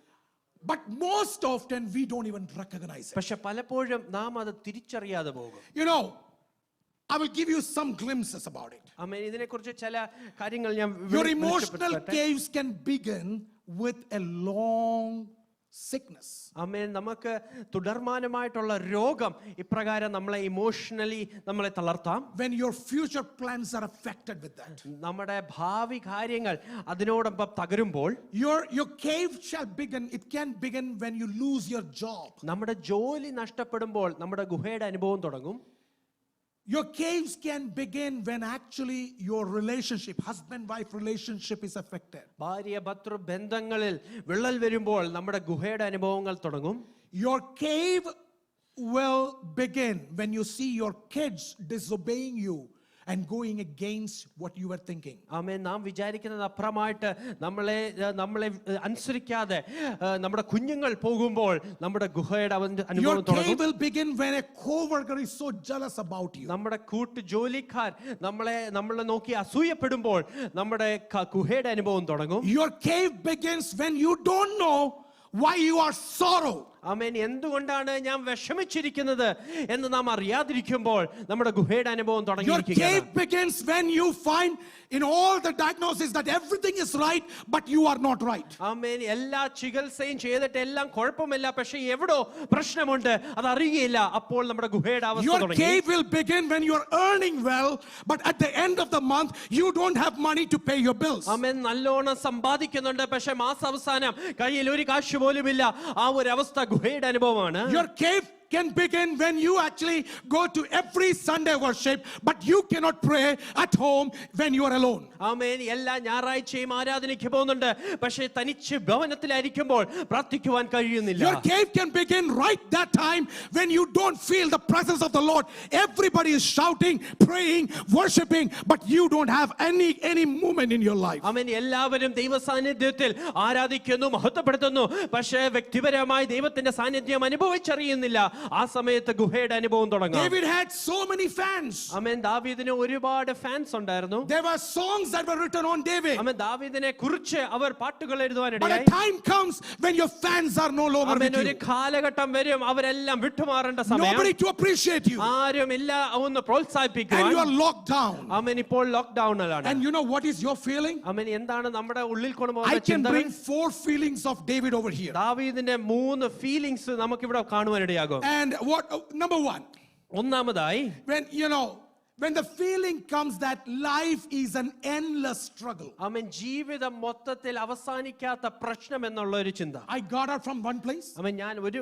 But most often we don't even recognize it. പക്ഷെ പലപ്പോഴും നാം അത് തിരിച്ചറിയാതെ പോകും. You know, I will give you some glimpses about it. ആമേൻ. ഇതിനെക്കുറിച്ച് ചില കാര്യങ്ങൾ ഞാൻ Your emotional വെളിപ്പെടുത്തട്ടെ. caves can begin with a long sickness. ആമേൻ. നമുക്ക് തുടർമാനമായിട്ടുള്ള രോഗം ഇപ്രകാരം നമ്മളെ ഇമോഷണലി നമ്മളെ തളർത്താം. When your future plans are affected with that. നമ്മുടെ ഭാവി കാര്യങ്ങൾ അതിനോടൊപ്പം തകരുമ്പോൾ Your cave shall begin, it can begin when you lose your job. നമ്മുടെ ജോലി നഷ്ടപ്പെടുമ്പോൾ നമ്മുടെ ഗുഹയുടെ അനുഭവം തുടങ്ങും. Your caves can begin when actually your relationship, husband-wife relationship is affected. ഭാര്യ ഭർതൃ ബന്ധങ്ങളിൽ വിള്ളൽ വരുമ്പോൾ നമ്മുടെ ഗുഹയുടെ അനുഭവങ്ങൾ തുടങ്ങും. Your cave will begin when you see your kids disobeying you and going against what you were thinking. ആമേൻ. നാം വിചാരിക്കുന്നത് അപ്പുറമായിട്ട് നമ്മളെ അനുസരിക്കാതെ നമ്മുടെ കുഞ്ഞുങ്ങൾ പോകുമ്പോൾ നമ്മുടെ ഗുഹയുടെ അനുഭവം Your cave തുടങ്ങും. will begin when a co-worker is so jealous about you. നമ്മുടെ കൂട്ട് ജോലിക്കാർ നമ്മളെ നോക്കി അസൂയപ്പെടുമ്പോൾ നമ്മുടെ ഗുഹയുടെ അനുഭവം തുടങ്ങും. Your cave begins when you don't know why you are sorrow. ആമേൻ. എന്തുകൊണ്ടാണ് ഞാൻ വിഷമിച്ചിരിക്കുന്നത് എന്ന് നാം അറിയാതിരിക്കുമ്പോൾ നമ്മുടെ ഗുഹയുടെ അനുഭവം Your തുടങ്ങിയിരിക്കുകയാണ്. cave begins when you find in all the diagnosis that everything is right, but you are not right. ആമേൻ. എല്ലാ ചികിത്സയും ചെയ്തിട്ട് എല്ലാം കുഴപ്പമില്ല, പക്ഷെ എവിടോ പ്രശ്നമുണ്ട്, അത് അറിയില്ല. അപ്പോൾ നമ്മുടെ ഗുഹയുടെ അവസ്ഥ Your തുടങ്ങി. cave will begin when you are earning well, but at the end of the month you don't have money to pay your bills. ആമേൻ. നല്ലോണം സമ്പാദിക്കുന്നുണ്ട്, പക്ഷെ മാസാവസാനം കയ്യിൽ ഒരു കാശ് പോലുമില്ല. ആ ഒരു അവസ്ഥ ഗുഹയുടെ അനുഭവമാണ്. Your cave can begin when you actually go to every Sunday worship, but you cannot pray at home when you are alone. ആമേൻ. എല്ലാ ഞായറാഴ്ചയും ആരാധനയ്ക്ക് പോകുന്നുണ്ട്, പക്ഷേ തനിച്ച് ഭവനത്തിലായിരിക്കുമ്പോൾ പ്രാർത്ഥിക്കുവാൻ കഴിയുന്നില്ല. Your cave can begin right that time when you don't feel the presence of the Lord. Everybody is shouting, praying, worshiping, but you don't have any movement in your life. ആമേൻ. എല്ലാവരും ദൈവ സാന്നിധ്യത്തിൽ ആരാധിക്കുന്നു, മഹത്വപ്പെടുത്തുന്നു, പക്ഷേ വ്യക്തിപരമായി ദൈവത്തിന്റെ സാന്നിധ്യം അനുഭവിച്ചറിയുന്നില്ല. ആ സമയത്ത് ഗുഹയുടെ അനുഭവം തുടങ്ങാം. David had so many fans. ആമേൻ. ദാവീദിന് ഒരുപാട് ഫാൻസ് ഉണ്ടായിരുന്നു. There were songs that were written on David. ആമേൻ. ദാവീദിനെ കുറിച്ച് അവർ പാട്ടുകൾ But a എഴുതുവാനിടയായി. time comes when your fans are no longer amen. with ഒരു you. കാലഘട്ടം വരും അവരെല്ലാം വിട്ടുമാറേണ്ട സമയം. Nobody to appreciate you. ആരും ഇല്ല ഒന്ന് പ്രോത്സാഹിപ്പിക്കാൻ. And you are locked down. ആമേൻ. ഇപ്പോൾ ലോക്ക്ഡൌണിലാണ്. And you know what is your feeling? ആമേൻ. എന്താണ് നമ്മുടെ ഉള്ളിൽ I കൊണ്ടുപോകുന്ന can ചിന്തകൾ? bring 4 feelings of David over here. ദാവീദിന്റെ 3 ഫീലിംഗ്സ് നമുക്കിവിടെ കാണുവാനിടയാകും. And what number 1, ഒന്നാമതായി, when the feeling comes that life is an endless struggle. ആമേൻ, ജീവിതം മൊത്തത്തിൽ അവസാനിക്കാത്ത പ്രശ്നം എന്നുള്ള ഒരു ചിന്ത. I got out from one place, ആമേൻ, ഞാൻ ഒരു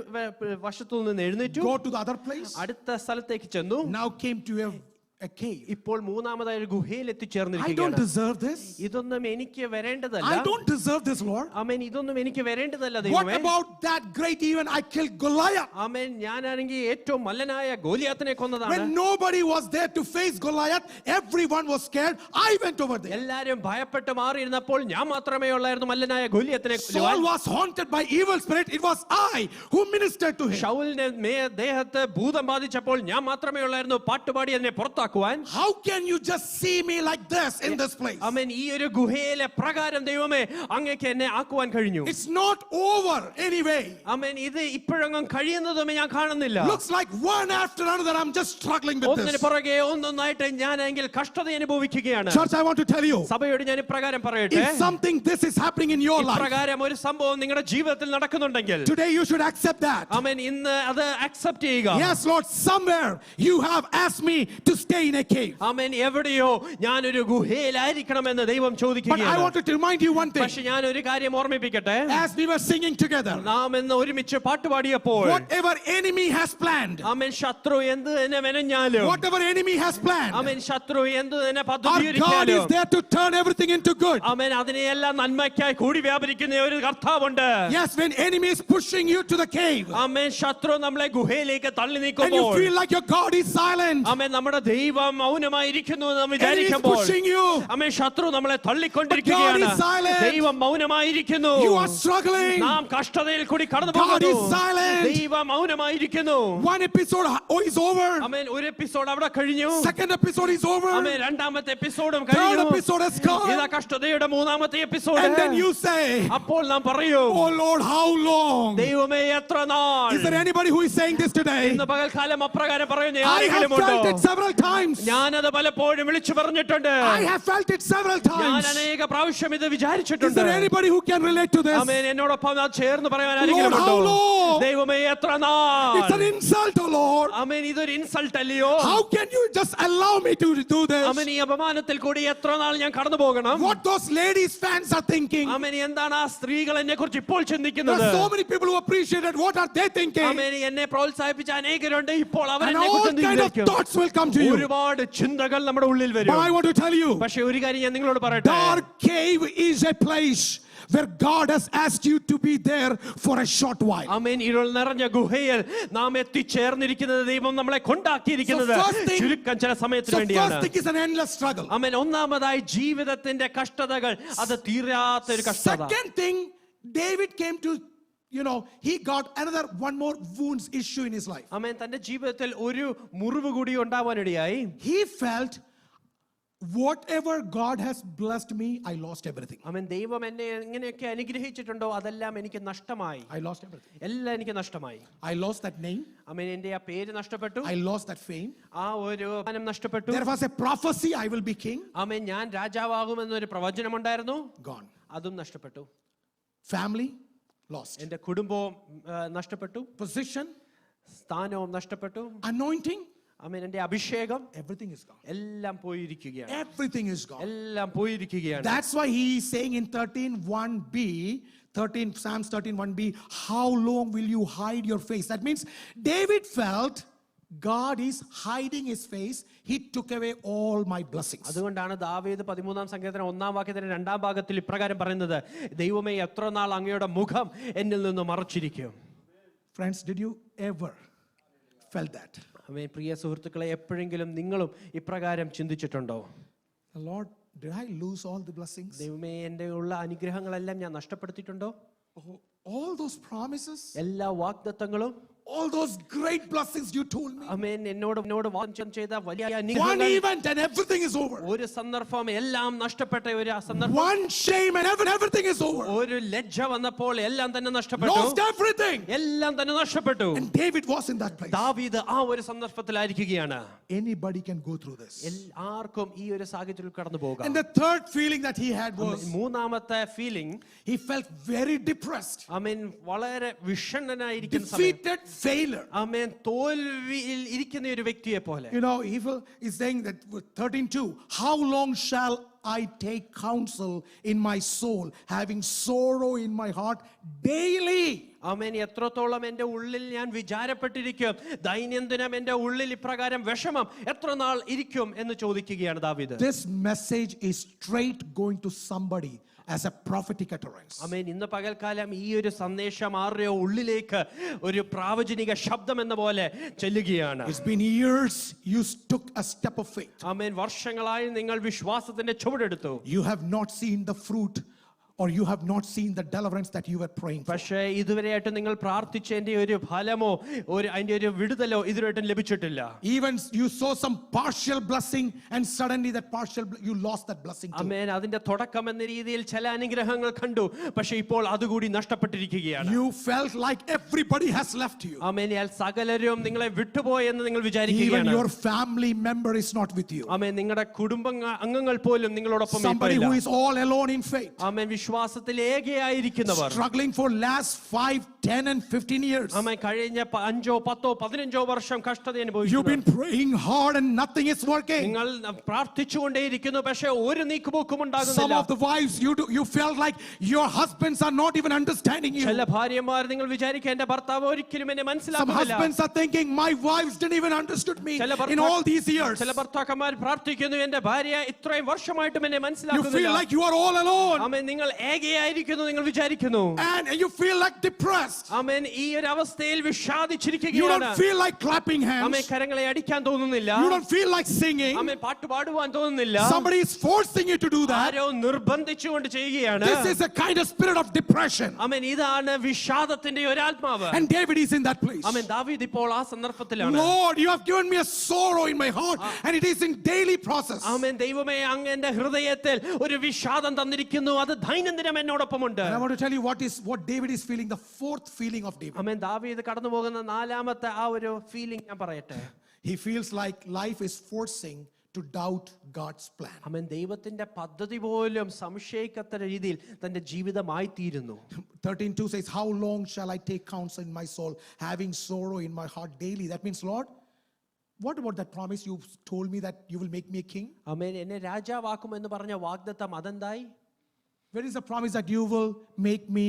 വശത്തു നിന്ന് എഴുന്നേറ്റു, go to the other place, അടുത്ത സ്ഥലത്തേക്ക് ചെന്നു, now came to a cave. ഇപ്പോൾ മൂന്നാമതായി ഒരു ഗുഹയിൽ I don't എത്തിച്ചേർന്നിരിക്കുകയാണ്. deserve this. ഇതൊന്നും എനിക്ക് വരേണ്ടതല്ല. I don't deserve this, Lord. ആമേൻ, ഇതൊന്നും എനിക്ക് വരേണ്ടതല്ല What ദൈവമേ. about that great event I killed Goliath? ആമേൻ, ഞാനാണെങ്കിൽ ഏറ്റവും മല്ലനായ ഗോലിയാത്തിനെ കൊന്നതാണ്. When nobody was there to face Goliath, everyone was scared. I went over there. എല്ലാരും ഭയപ്പെട്ട് മാറിയിരുന്നപ്പോൾ ഞാൻ മാത്രമേ ഉള്ളായിരുന്നു മല്ലനായ ഗോലിയാത്തിനെ Saul കൊല്ലുവാൻ. was haunted by evil spirit. It was I who ministered to him. ശൗലിന്റെ ദേഹത്ത് ഭൂതം ബാധിച്ചപ്പോൾ ഞാൻ മാത്രമേ ഉള്ളായിരുന്നു പാട്ടുപാടി അതിനെ പുറത്താക്കുവാൻ. How can you just see me like this in this place? ആമേൻ, ഈ ഒരു ഗുഹയിലെ പ്രകാരം ദൈവമേ അങ്ങേക്ക് എന്നെ ആക്കുവാൻ കഴിഞ്ഞു. It's not over anyway. ആമേൻ, ഇത് ഇപ്പോഴെങ്ങും കഴിയുന്നതും ഞാൻ കാണുന്നില്ല. Looks like one after another I'm just struggling with ഒന്നിന് this. പുറകെ ഒന്നൊന്നായിട്ട് ഞാനെങ്കിൽ കഷ്ടത അനുഭവിക്കുകയാണ്. Church, I want to tell you, സഭയോട് ഞാൻ ഇപ്രകാരം പറയട്ടെ, if something this is happening in your life, ഇപ്രകാരം ഒരു സംഭവം നിങ്ങളുടെ ജീവിതത്തിൽ നടക്കുന്നുണ്ടെങ്കിൽ today you should accept that. ആമേൻ, ഇന്ന് അത് അക്സെപ്റ്റ് ചെയ്യുക. Yes, Lord, somewhere you have asked me to stay in a cave. ആമേൻ, എവിടെയോ ഞാനൊരു ഗുഹയിലായിരിക്കണമെന്ന് ദൈവം But I ചോദിക്കുകയാണ്. want to remind you one thing. പക്ഷെ ഞാൻ ഒരു കാര്യം ഓർമ്മിപ്പിക്കട്ടെ. As we were singing together, നാം ഇന്ന് ഒരുമിച്ച് പാട്ടുപാടിയപ്പോൾ whatever enemy has planned, ആമേൻ, ശത്രു എന്ത് തന്നെ മെനഞ്ഞാലും, whatever enemy has planned, ആമേൻ, ശത്രു എന്ത് തന്നെ our God പദ്ധതിയൊരുക്കിയാലും, is there to turn everything into good. ആമേൻ, അതിനെയെല്ലാം നന്മയ്ക്കായി കൂടി വ്യാപരിക്കുന്ന ഒരു കർത്താവുണ്ട്. Yes, when enemy is pushing you to the cave ആമേൻ, ശത്രു നമ്മളെ ഗുഹയിലേക്ക് തള്ളി and you നീക്കുമ്പോൾ, feel like your God is silent, ആമേൻ, നമ്മുടെ ദൈവം മൗനമായിരിക്കുന്നു എന്ന് നാം enemy is വിചാരിക്കുമ്പോൾ, pushing you, ആമേൻ, ശത്രു നമ്മളെ God തള്ളിക്കൊണ്ടിരിക്കുകയാണ്. is silent. ദൈവം മൗനമായിരിക്കുന്നു. you are struggling, നാം കഷ്ടതയിൽ കൂടി കടന്നു God പോകുന്നു. is silent. ദൈവം മൗനമായിരിക്കുന്നു. one episode is over, ആമേൻ, ഒരു എപ്പിസോഡ് അവിടെ കഴിഞ്ഞു. second episode is over, ആമേൻ, രണ്ടാമത്തെ എപ്പിസോഡും third കഴിഞ്ഞു. episode has come, ഇതാ കഷ്ടതയുടെ മൂന്നാമത്തെ episode. and then you say, അപ്പോൾ നാം പറയും, oh Lord, how long? ദൈവമേ എത്ര നാൾ. Is there anybody who is saying this today? ഇന്ന് പകൽക്കാലം അപ്രകാരം പറയുന്ന I have ആരെങ്കിലും felt it ഉണ്ടോ? several times. ഞാനത് പലപ്പോഴും വിളിച്ചു പറഞ്ഞിട്ടുണ്ട്. I have felt it several ഞാൻ times. അനേക പ്രാവശ്യം ഇത് Is വിചാരിച്ചിട്ടുണ്ട്. there anybody who can relate to this? ആമേൻ, എന്നോടൊപ്പം അത് ചേർന്ന് പറയാൻ ആരെങ്കിലും Lord, ഉണ്ടോ? how long? ദൈവമേ എത്ര നാൾ. It's an insult, oh Lord. ആമേൻ, ഇതൊരു ഇൻസൾട്ട് അല്ലയോ? How can you just allow me to do this? ആമേൻ, ഈ അപമാനത്തിൽ കൂടി എത്ര നാൾ ഞാൻ കടന്നു പോകണം? What those ladies fans are thinking. ആമേൻ, എന്താണ് ആ സ്ത്രീകൾ എന്നെ കുറിച്ച് ഇപ്പോൾ There ചിന്തിക്കുന്നത്? are so many people who appreciate it. What are they thinking? ആമേൻ, എന്നെ പ്രോത്സാഹിപ്പിച്ച അനേകരുണ്ട്. ഇപ്പോൾ And അവരെന്നെ all കുറിച്ച് kind of ചിന്തിക്കും. thoughts will come to you. ഒരുപാട് ചിന്തകൾ നമ്മുടെ ഉള്ളിൽ But വരും. I want to tell you, പക്ഷെ ഒരു കാര്യം ഞാൻ നിങ്ങളോട് പറയട്ടെ, dark cave is a place where God has asked you to be there for a short while. ആമേൻ. ഇരുൾ നിറഞ്ഞ ഗുഹയിൽ നാം എത്തിച്ചേർന്നിരിക്കുന്നത് ദൈവം നമ്മളെ കൊണ്ടാക്കിയിരിക്കുന്നത് So first thing- ചുരുക്കം ചില സമയത്തിന് So വേണ്ടിയാണ്. first thing is an endless struggle. ആമേൻ. ഒന്നാമതായി ജീവിതത്തിന്റെ കഷ്ടതകൾ, അത് തീരാത്ത ഒരു കഷ്ടത. Second thing, David came to, he got another one more wounds issue in his life. ആമേൻ. തന്റെ ജീവിതത്തിൽ ഒരു മുറിവ് കൂടി ഉണ്ടാവാനിടയായി. He felt, whatever God has blessed me, I lost everything. ആമേൻ. ദൈവം എന്നെ എങ്ങനെയൊക്കെ അനുഗ്രഹിച്ചിട്ടുണ്ടോ അതെല്ലാം എനിക്ക് നഷ്ടമായി. I lost everything. എല്ലാം എനിക്ക് നഷ്ടമായി. I lost that name. ആമേൻ. എന്റെ ആ പേര് നഷ്ടപ്പെട്ടു. I lost that fame. ആ ഒരു മാനം നഷ്ടപ്പെട്ടു. There was a prophecy, I will be king. ആമേൻ. ഞാൻ രാജാവാകുമെന്നൊരു പ്രവചനമുണ്ടായിരുന്നു, Gone. അതും നഷ്ടപ്പെട്ടു. Family, lost. എന്റെ കുടുംബവും നഷ്ടപ്പെട്ടു. Position, സ്ഥാനവും നഷ്ടപ്പെട്ടു. anointing, ആമേൻ. എന്റെ അഭിഷേകം, everything is gone. എല്ലാം പോയിരിക്കുകയാണ്. Everything is gone. എല്ലാം പോയിരിക്കുകയാണ്. That's why he is saying in 13:1b, Psalms 13:1b, how long will you hide your face? That means David felt God is hiding his face. He took away all my blessings. അതുകൊണ്ടാണ് ദാവീദ് 13-ാം സങ്കീർത്തനം 1-ാം വാക്യത്തിന്റെ 2-ാം ഭാഗത്തിൽ ഇപ്രകാരം പറയുന്നത്, ദൈവമേ എത്ര നാൾ അങ്ങയുടെ മുഖം എന്നിൽ നിന്ന് മറച്ചിരിക്കും. Friends, did you ever felt that? ആമേൻ. പ്രിയ സുഹൃത്തുക്കളെ, എപ്പോഴെങ്കിലും നിങ്ങളും ഇപ്രകാരം ചിന്തിച്ചിട്ടുണ്ടോ? Lord, did I lose all the blessings? ദൈവമേ, എൻ്റെ ഉള്ള അനുഗ്രഹങ്ങളെല്ലാം ഞാൻ നഷ്ടപ്പെടുത്തിയിട്ടുണ്ടോ? Oh, all those promises, എല്ലാ വാഗ്ദത്തങ്ങളും, all those great blessings you told me. ആമേൻ, എന്നോട് വാഗ്ദത്തം ചെയ്ത വലിയ One അനുഗ്രഹങ്ങൾ, event and everything is over. ഒരു സന്ദർഭം എല്ലാം നഷ്ടപ്പെട്ട ഒരു സന്ദർഭം, One shame and everything is over. ഒരു ലജ്ജ വന്നപ്പോൾ എല്ലാം തന്നെ നഷ്ടപ്പെട്ടു. Lost everything. എല്ലാം തന്നെ നഷ്ടപ്പെട്ടു. And David was in that place. ദാവീദ് ആ ഒരു സന്ദർഭത്തിലായിരിക്കുകയാണ്. Anybody can go through this. ആർക്കും ഈ ഒരു സാഹചര്യത്തിൽ കടന്നു പോകാം. And the third feeling that he had was, മൂന്നാമത്തെ feeling, he felt very depressed, ആമേൻ, വളരെ വിഷണ്ണനായിരിക്കുന്ന സമയം, defeated, failure. ആമേൻ, തോൽവിയിൽ ഇരിക്കുന്ന ഒരു വ്യക്തിയെ പോലെ. He's saying that 13:2, how long shall I take counsel in my soul, having sorrow in my heart daily? ആമേൻ. എത്രത്തോളം എൻ്റെ ഉള്ളിൽ ഞാൻ വിചാരപ്പെട്ടിരിക്കും, ദൈനംദിനം എൻ്റെ ഉള്ളിൽ ഇപ്രകാരം വിഷമം എത്ര നാൾ ഇരിക്കും എന്ന് ചോദിക്കുകയാണ് ദാവീദ്. This message is straight going to somebody as a prophetic utterance. ആമേൻ. ഇന്ന് പകൽക്കാലം ഈ ഒരു സന്ദേശം ആരുടെയോ ഉള്ളിലേക്ക് ഒരു പ്രാവചനിക ശബ്ദം എന്ന പോലെ ചെല്ലുകയാണ്. It's been years you took a step of faith. ആമേൻ. വർഷങ്ങളായി നിങ്ങൾ വിശ്വാസത്തിന്റെ ചുവടെടുത്തു. You have not seen the fruit, or you have not seen the deliverance that you were praying for. പക്ഷേ ഇതുവരെയായിട്ട് നിങ്ങൾ പ്രാർത്ഥിച്ചതിന്റെ ഒരു ഫലമോ അതിന്റെ ഒരു വിടുതലോ ഇതുവരെയായിട്ടും ലഭിച്ചിട്ടില്ല. Even you saw some partial blessing and suddenly that you lost that blessing too. ആമേൻ. അതിന്റെ തുടക്കം എന്ന രീതിയിൽ ചില അനുഗ്രഹങ്ങൾ കണ്ടു, പക്ഷേ ഇപ്പോൾ അതുകൂടി നഷ്ടപ്പെട്ടിരിക്കുകയാണ്. You felt like everybody has left you. ആമേൻ. സകലരും നിങ്ങളെ വിട്ടുപോയെന്ന് നിങ്ങൾ Even വിചാരിക്കുകയാണ്. your family member is not with you. ആമേൻ. നിങ്ങളുടെ കുടുംബ അംഗങ്ങൾ പോലും നിങ്ങളോടൊപ്പം Somebody who is all alone in faith. ആമേൻ. വിശ്വാസത്തിൽ ഏകയായിരിക്കുന്നവർ, struggling for last 5, 10 and 15 years. ആമേൻ. കഴിഞ്ഞ 5, 10, 15 വർഷം കഷ്ടത You've അനുഭവിക്കുന്നു. been praying hard and nothing is working. നിങ്ങൾ പ്രാർത്ഥിച്ചുകൊണ്ടേയിരിക്കുന്നു, പക്ഷേ ഒരു നീക്കുപോക്കും Some ഉണ്ടാകുന്നില്ല. of the wives, you felt like your husbands are not even understanding you. ചില ഭാര്യമാർ നിങ്ങൾ വിചാരിക്കുക എന്റെ ഭർത്താവ് ഒരിക്കലും എന്നെ Some മനസ്സിലാക്കുന്നില്ല. husbands are thinking, my wives didn't even understood me ചില in all these years. ചില ഭർത്താക്കന്മാർ പ്രാർത്ഥിക്കുന്നു, എന്റെ ഭാര്യ ഇത്രയും വർഷമായിട്ടും എന്നെ You feel മനസ്സിലാക്കുന്നില്ല. like you are all alone. ആമേൻ. നിങ്ങൾ ഏകയായിരിക്കുന്നു, നിങ്ങൾ വിചാരിക്കുന്നു. And you feel like depressed. ആമേൻ. ഈ ഒരു അവസ്ഥയിൽ You വിഷാദിച്ചിരിക്കുകയാണ്. don't feel like clapping amen. hands. കരങ്ങളെ അടിക്കാൻ തോന്നുന്നില്ല. You don't feel like singing. ആമേൻ. പാട്ട് പാടുവാൻ തോന്നുന്നില്ല. Somebody is forcing you to do that. ആരോ നിർബന്ധിച്ചുകൊണ്ട് ചെയ്യുകയാണ്. This is a kind of spirit of depression. ആമേൻ. ഇതാണ് വിഷാദത്തിന്റെ ഒരു ആത്മാവ്. And David is in that place. ആമേൻ. ദാവീദ് ഇപ്പോൾ ആ സന്ദർഭത്തിലാണ്. Lord, you have given me a sorrow in my heart, and it is in daily process. ആമേൻ. ദൈവമേ, അങ്ങ് എന്റെ ഹൃദയത്തിൽ ഒരു വിഷാദം തന്നിരിക്കുന്നു, അത് ദൈനംദിനം എന്നോടൊപ്പമുണ്ട്. And I want to tell you what David is feeling, the fourth feeling of David. ആമേൻ. ദാവീദ് കടന്നു പോകുന്ന നാലാമത്തെ ആ ഒരു ഫീലിംഗ് ഞാൻ പറയട്ടെ. He feels like life is forcing to doubt God's plan. ആമേൻ. ദൈവത്തിന്റെ പദ്ധതി പോലും സംശയിക്കത്തക്ക രീതിയിൽ തന്റെ ജീവിതമായി തീരുന്നു. 13:2 says, how long shall I take counsel in my soul, having sorrow in my heart daily? That means, Lord, what about that promise you told me that you will make me a king? ആമേൻ. എന്നെ രാജാവാക്കും എന്ന് പറഞ്ഞ വാഗ്ദത്തം അതെന്തായി? Where is the promise that you will make me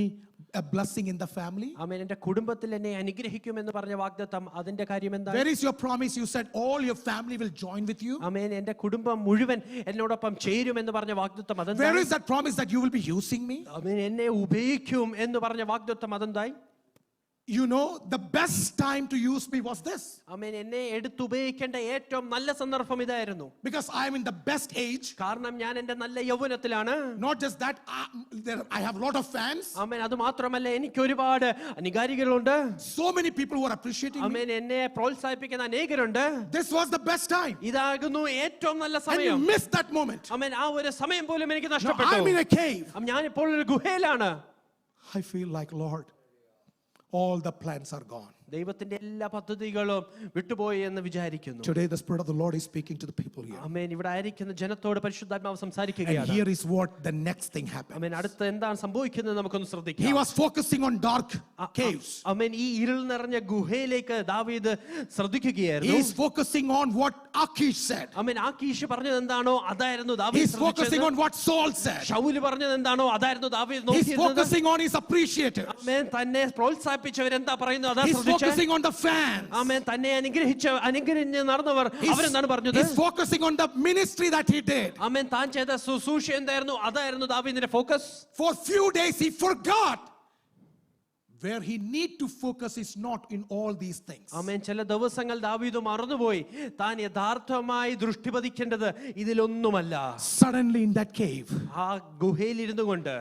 a blessing in the family? ആമേൻ. എന്റെ കുടുംബത്തിൽ എന്നെ അനുഗ്രഹിക്കുമെന്ന് പറഞ്ഞ വാഗ്ദത്തം, അതിന്റെ കാര്യം എന്താണ്? Where is your promise? You said all your family will join with you. ആമേൻ. എന്റെ കുടുംബം മുഴുവൻ എന്നോടൊപ്പം ചേരുമെന്ന് പറഞ്ഞ വാഗ്ദത്തം Where അതെന്താണ്? is that promise that you will be using me? ആമേൻ. എന്നെ ഉപയോഗിക്കും എന്ന് പറഞ്ഞ വാഗ്ദത്തം അതെന്തായി? You know, the best time to use me was this. ആമേൻ. എന്നെ എടുത്തുപയോഗിക്കേണ്ട ഏറ്റവും നല്ല സന്ദർഭം ഇതായിരുന്നു. Because I am in the best age. കാരണം ഞാൻ എന്റെ നല്ല യൗവനത്തിലാണ്. Not just that, I have a lot of fans. ആമേൻ. അത് മാത്രമല്ല, എനിക്ക് ഒരുപാട് അനുകാരികളുണ്ട്. So many people who are appreciating me. ആമേൻ. എന്നെ പ്രോത്സാഹിപ്പിക്കുന്ന അനേകരുണ്ട്. This was the best time. ഇതാകുന്നു ഏറ്റവും നല്ല And you സമയം. missed that moment. ആമേൻ. ആ ഒരു സമയം പോലും എനിക്ക് Now നഷ്ടപ്പെട്ടു. I'm in a cave. ഞാൻ ഇപ്പോൾ ഒരു ഗുഹയിലാണ്. I feel like, Lord, all the plans are gone. ദൈവത്തിന്റെ എല്ലാ പദ്ധതികളും വിട്ടുപോയി എന്ന് വിചാരിക്കുന്നു. Today the Spirit of the Lord is speaking to the people here. ആമേൻ. ഇവിടെ ആയിരിക്കുന്ന ജനത്തോട് പരിശുദ്ധാത്മാവ് And സംസാരിക്കുകയാണ്. here is what the next thing happened. ആമേൻ. അടുത്ത എന്താണ് സംഭവിക്കുന്നത് നമുക്കൊന്ന് He ശ്രദ്ധിക്കാം. was focusing on dark caves. ആമേൻ. ഈ ഇരുൾ നിറഞ്ഞ ഗുഹയിലേക്ക് ദാവീദ് He ശ്രദ്ധിക്കുകയായിരുന്നു. is focusing on what Achish said. ആമേൻ. ആക്കീഷ് പറഞ്ഞത് എന്താണോ അതായിരുന്നു He ദാവീദ് is focusing ശ്രദ്ധിച്ചത്. on what Saul said. Saul പറഞ്ഞത് എന്താണോ അതായിരുന്നു ദാവീദ് He is നോക്കിയിരുന്നത്. focusing on his appreciators. ആമേൻ. തന്നെ പ്രോത്സാഹിപ്പിച്ചവരെന്താ പറയുന്നു അതാ He is ശ്രദ്ധിച്ചത്. focusing on the fans. ആമേൻ. തന്നെ അനുഗ്രഹിച്ച് നടന്നവർ അവരെന്താണ് പറഞ്ഞത്? He is focusing on the ministry that he did. ആമേൻ. താൻ ചെയ്ത ശുശ്രൂഷ എന്തായിരുന്നു അതായിരുന്നു ദാവീദിന്റെ focus. For few days he forgot where he need to focus is not in all these things. ആമേൻ. ചില ദിവസങ്ങൾ ദാവീദ് മറന്നുപോയി താൻ യഥാർത്ഥമായി ദൃഷ്ടി പതിക്കേണ്ടത് ഇതിലൊന്നുമല്ല. Suddenly in that cave, ആ ഗുഹയിൽ ഇരുന്നു കൊണ്ട്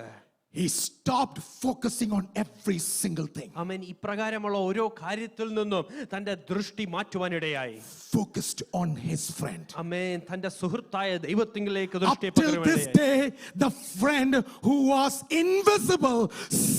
he stopped focusing on every single thing. ആമേൻ. ഇപ്രകാരമുള്ള ഓരോ കാര്യത്തിൽ നിന്നും തന്റെ ദൃഷ്ടി മാറ്റുവാനിടയായി. Focused on his friend. ആമേൻ. തന്റെ സുഹൃത്തായ ദൈവത്തിങ്കിലേക്ക് Up ദൃഷ്ടി till this day, the friend who was invisible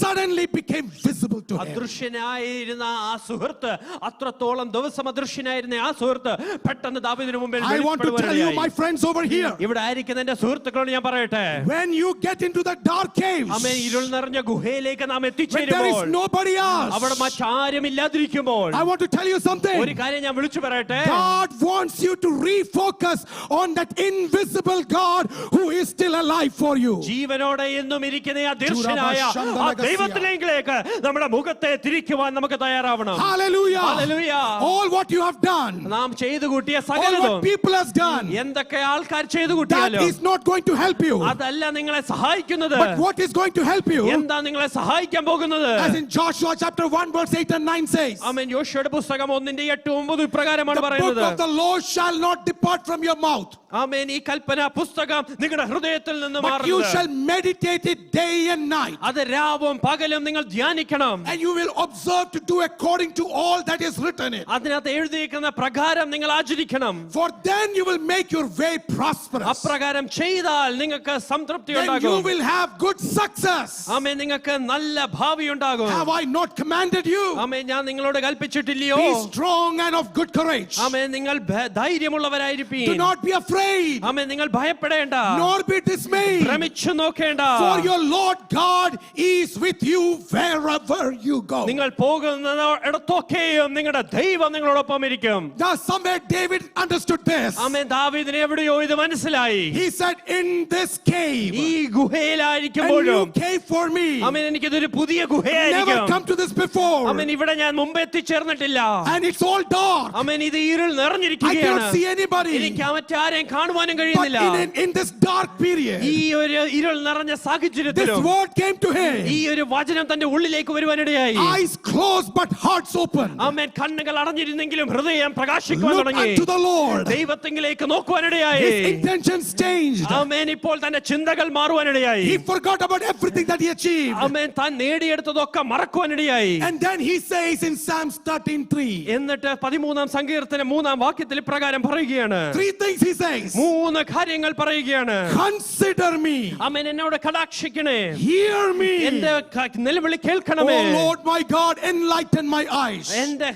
suddenly became visible to him. അദൃശ്യനായിരുന്ന ആ സുഹൃത്ത്, അത്രത്തോളം ദിവസം അദൃശ്യനായിരുന്ന ആ സുഹൃത്ത് പെട്ടെന്ന് ദാവീദിന് മുമ്പിൽ I want to tell you, my friends over here, ഇവിടെ ആയിരിക്കുന്ന എന്റെ സുഹൃത്തുക്കളോട് ഞാൻ പറയട്ടെ, when you get into the dark caves, ആമേൻ, ഇരുൾ നിറഞ്ഞ ഗുഹയിലേക്ക് നാം when there is എത്തിച്ചേരുമ്പോൾ, nobody അവിടെ else, മറ്റാരും ഇല്ലാതിരിക്കുമ്പോൾ, I want to tell you ഒരു something. കാര്യം ഞാൻ വിളിച്ചു പറയട്ടെ. God wants you to refocus on that invisible God who is still alive for you. ജീവനോടെ എന്നും ഇരിക്കുന്ന ആ ദർശനായ ആ ദൈവത്തിലേക്ക് നമ്മുടെ മുഖത്തെ തിരിക്കുവാൻ നമുക്ക് തയ്യാറാവണം. Hallelujah. Hallelujah. All what you have done, നാം ചെയ്തു കൂട്ടിയ all സകലതും, what people has done, എന്തൊക്കെ ആൾക്കാർ ചെയ്തു that കൂട്ടിയാലും is not going to help you. അതല്ല നിങ്ങളെ സഹായിക്കുന്നത്. But what is going to help you, എന്താ നിങ്ങളെ സഹായിക്കാൻ പോകുന്നത്? as in Joshua chapter 1 verse 8 and 9 says, ആമേൻ. യോശുവയുടെ പുസ്തകം 1:8-9 ഇപ്രകാരമാണ് the book പറയുന്നത്. of the law shall not depart from your mouth, ആമേൻ. ഈ കൽപ്പന പുസ്തകം നിങ്ങളുടെ ഹൃദയത്തിൽ നിന്ന് but you shall മാറരുത്. meditate it day and night, അത് രാവും പകലും നിങ്ങൾ ധ്യാനിക്കണം. and you will observe to do according to all that is written in it. അതിനകത്ത് എഴുതിയിരിക്കുന്ന പ്രകാരം നിങ്ങൾ ആചരിക്കണം. For then you will make your way prosperous. അപ്രകാരം ചെയ്താൽ നിങ്ങൾക്ക് സംതൃപ്തി Then you ഉണ്ടാകും. will have good success. ആമേൻ. നിങ്ങൾക്ക് നല്ല ഭാവി ഉണ്ടാകും. Have I not commanded you? ആമേൻ. ഞാൻ നിങ്ങളോട് കൽപ്പിച്ചിട്ടില്ലയോ? Be strong and of good courage. ആമേൻ. നിങ്ങൾ ധൈര്യമുള്ളവരായിരിക്കും. Do not be afraid, ആമേൻ. നിങ്ങൾ ഭയപ്പെടേണ്ട, nor be dismayed. ഭ്രമിച്ചു നോക്കേണ്ട. For your Lord God is with you wherever you go. നിങ്ങൾ പോകുന്ന ഇടത്തൊക്കെയും നിങ്ങളുടെ ദൈവം നിങ്ങളോടൊപ്പം ഇരിക്കും. Now somewhere David understood this. ആമേൻ. ദാവീദിന് എവിടെയോ ഇത് മനസ്സിലായി. He said, in this cave, ഈ a ഗുഹയിലായിരിക്കുമ്പോഴും, new cave for me. ആമേൻ, എനിക്കിതൊരു പുതിയ Never ഗുഹയായിരിക്കും. come to this before. ആമേൻ. ഇവിടെ ഞാൻ മുമ്പ് എത്തിച്ചേർന്നിട്ടില്ല. And it's all dark. ആമേൻ. ഇത് ഇരുൾ I നിറഞ്ഞിരിക്കുകയാണ്. cannot see anybody. എനിക്ക് മറ്റാരെയും കാണുവാനും But കഴിയുന്നില്ല. in this dark period, ഈ ഒരു ഇരുൾ നിറഞ്ഞ this സാഹചര്യത്തിലും word came to him. ഈ ഒരു വചനം തന്റെ ഉള്ളിലേക്ക് വരുവാനിടയായി. Eyes closed but hearts open. ആമേൻ. കണ്ണുകൾ അടഞ്ഞിരുന്നെങ്കിലും ഹൃദയം പ്രകാശിക്കുവാൻ Look തുടങ്ങി. unto the Lord. ദൈവത്തിലേക്ക് നോക്കുവാനിടയായി. His intentions changed. ആമേൻ. ഇപ്പോൾ തന്റെ ചിന്തകൾ മാറുവാനിടയായി. He forgot about everything that he achieved. ആമേൻ. താൻ നേടിയെടുത്തതൊക്കെ മറക്കുവാനിടയായി. And then he says in Psalms 13:3, എന്നിട്ട് 13-ാം സങ്കീർത്തനം 3-ാം വാക്യത്തിൽ ഇപ്രകാരം പറയുകയാണ്. 3 things he says. 3 കാര്യങ്ങൾ പറയുകയാണ്. Consider me. ആമേൻ. എന്നോട് കടാക്ഷിക്കണേ. Hear me. എന്റെ നിലവിളി കേൾക്കണമേ. Oh Lord my God, enlighten my eyes. എന്റെ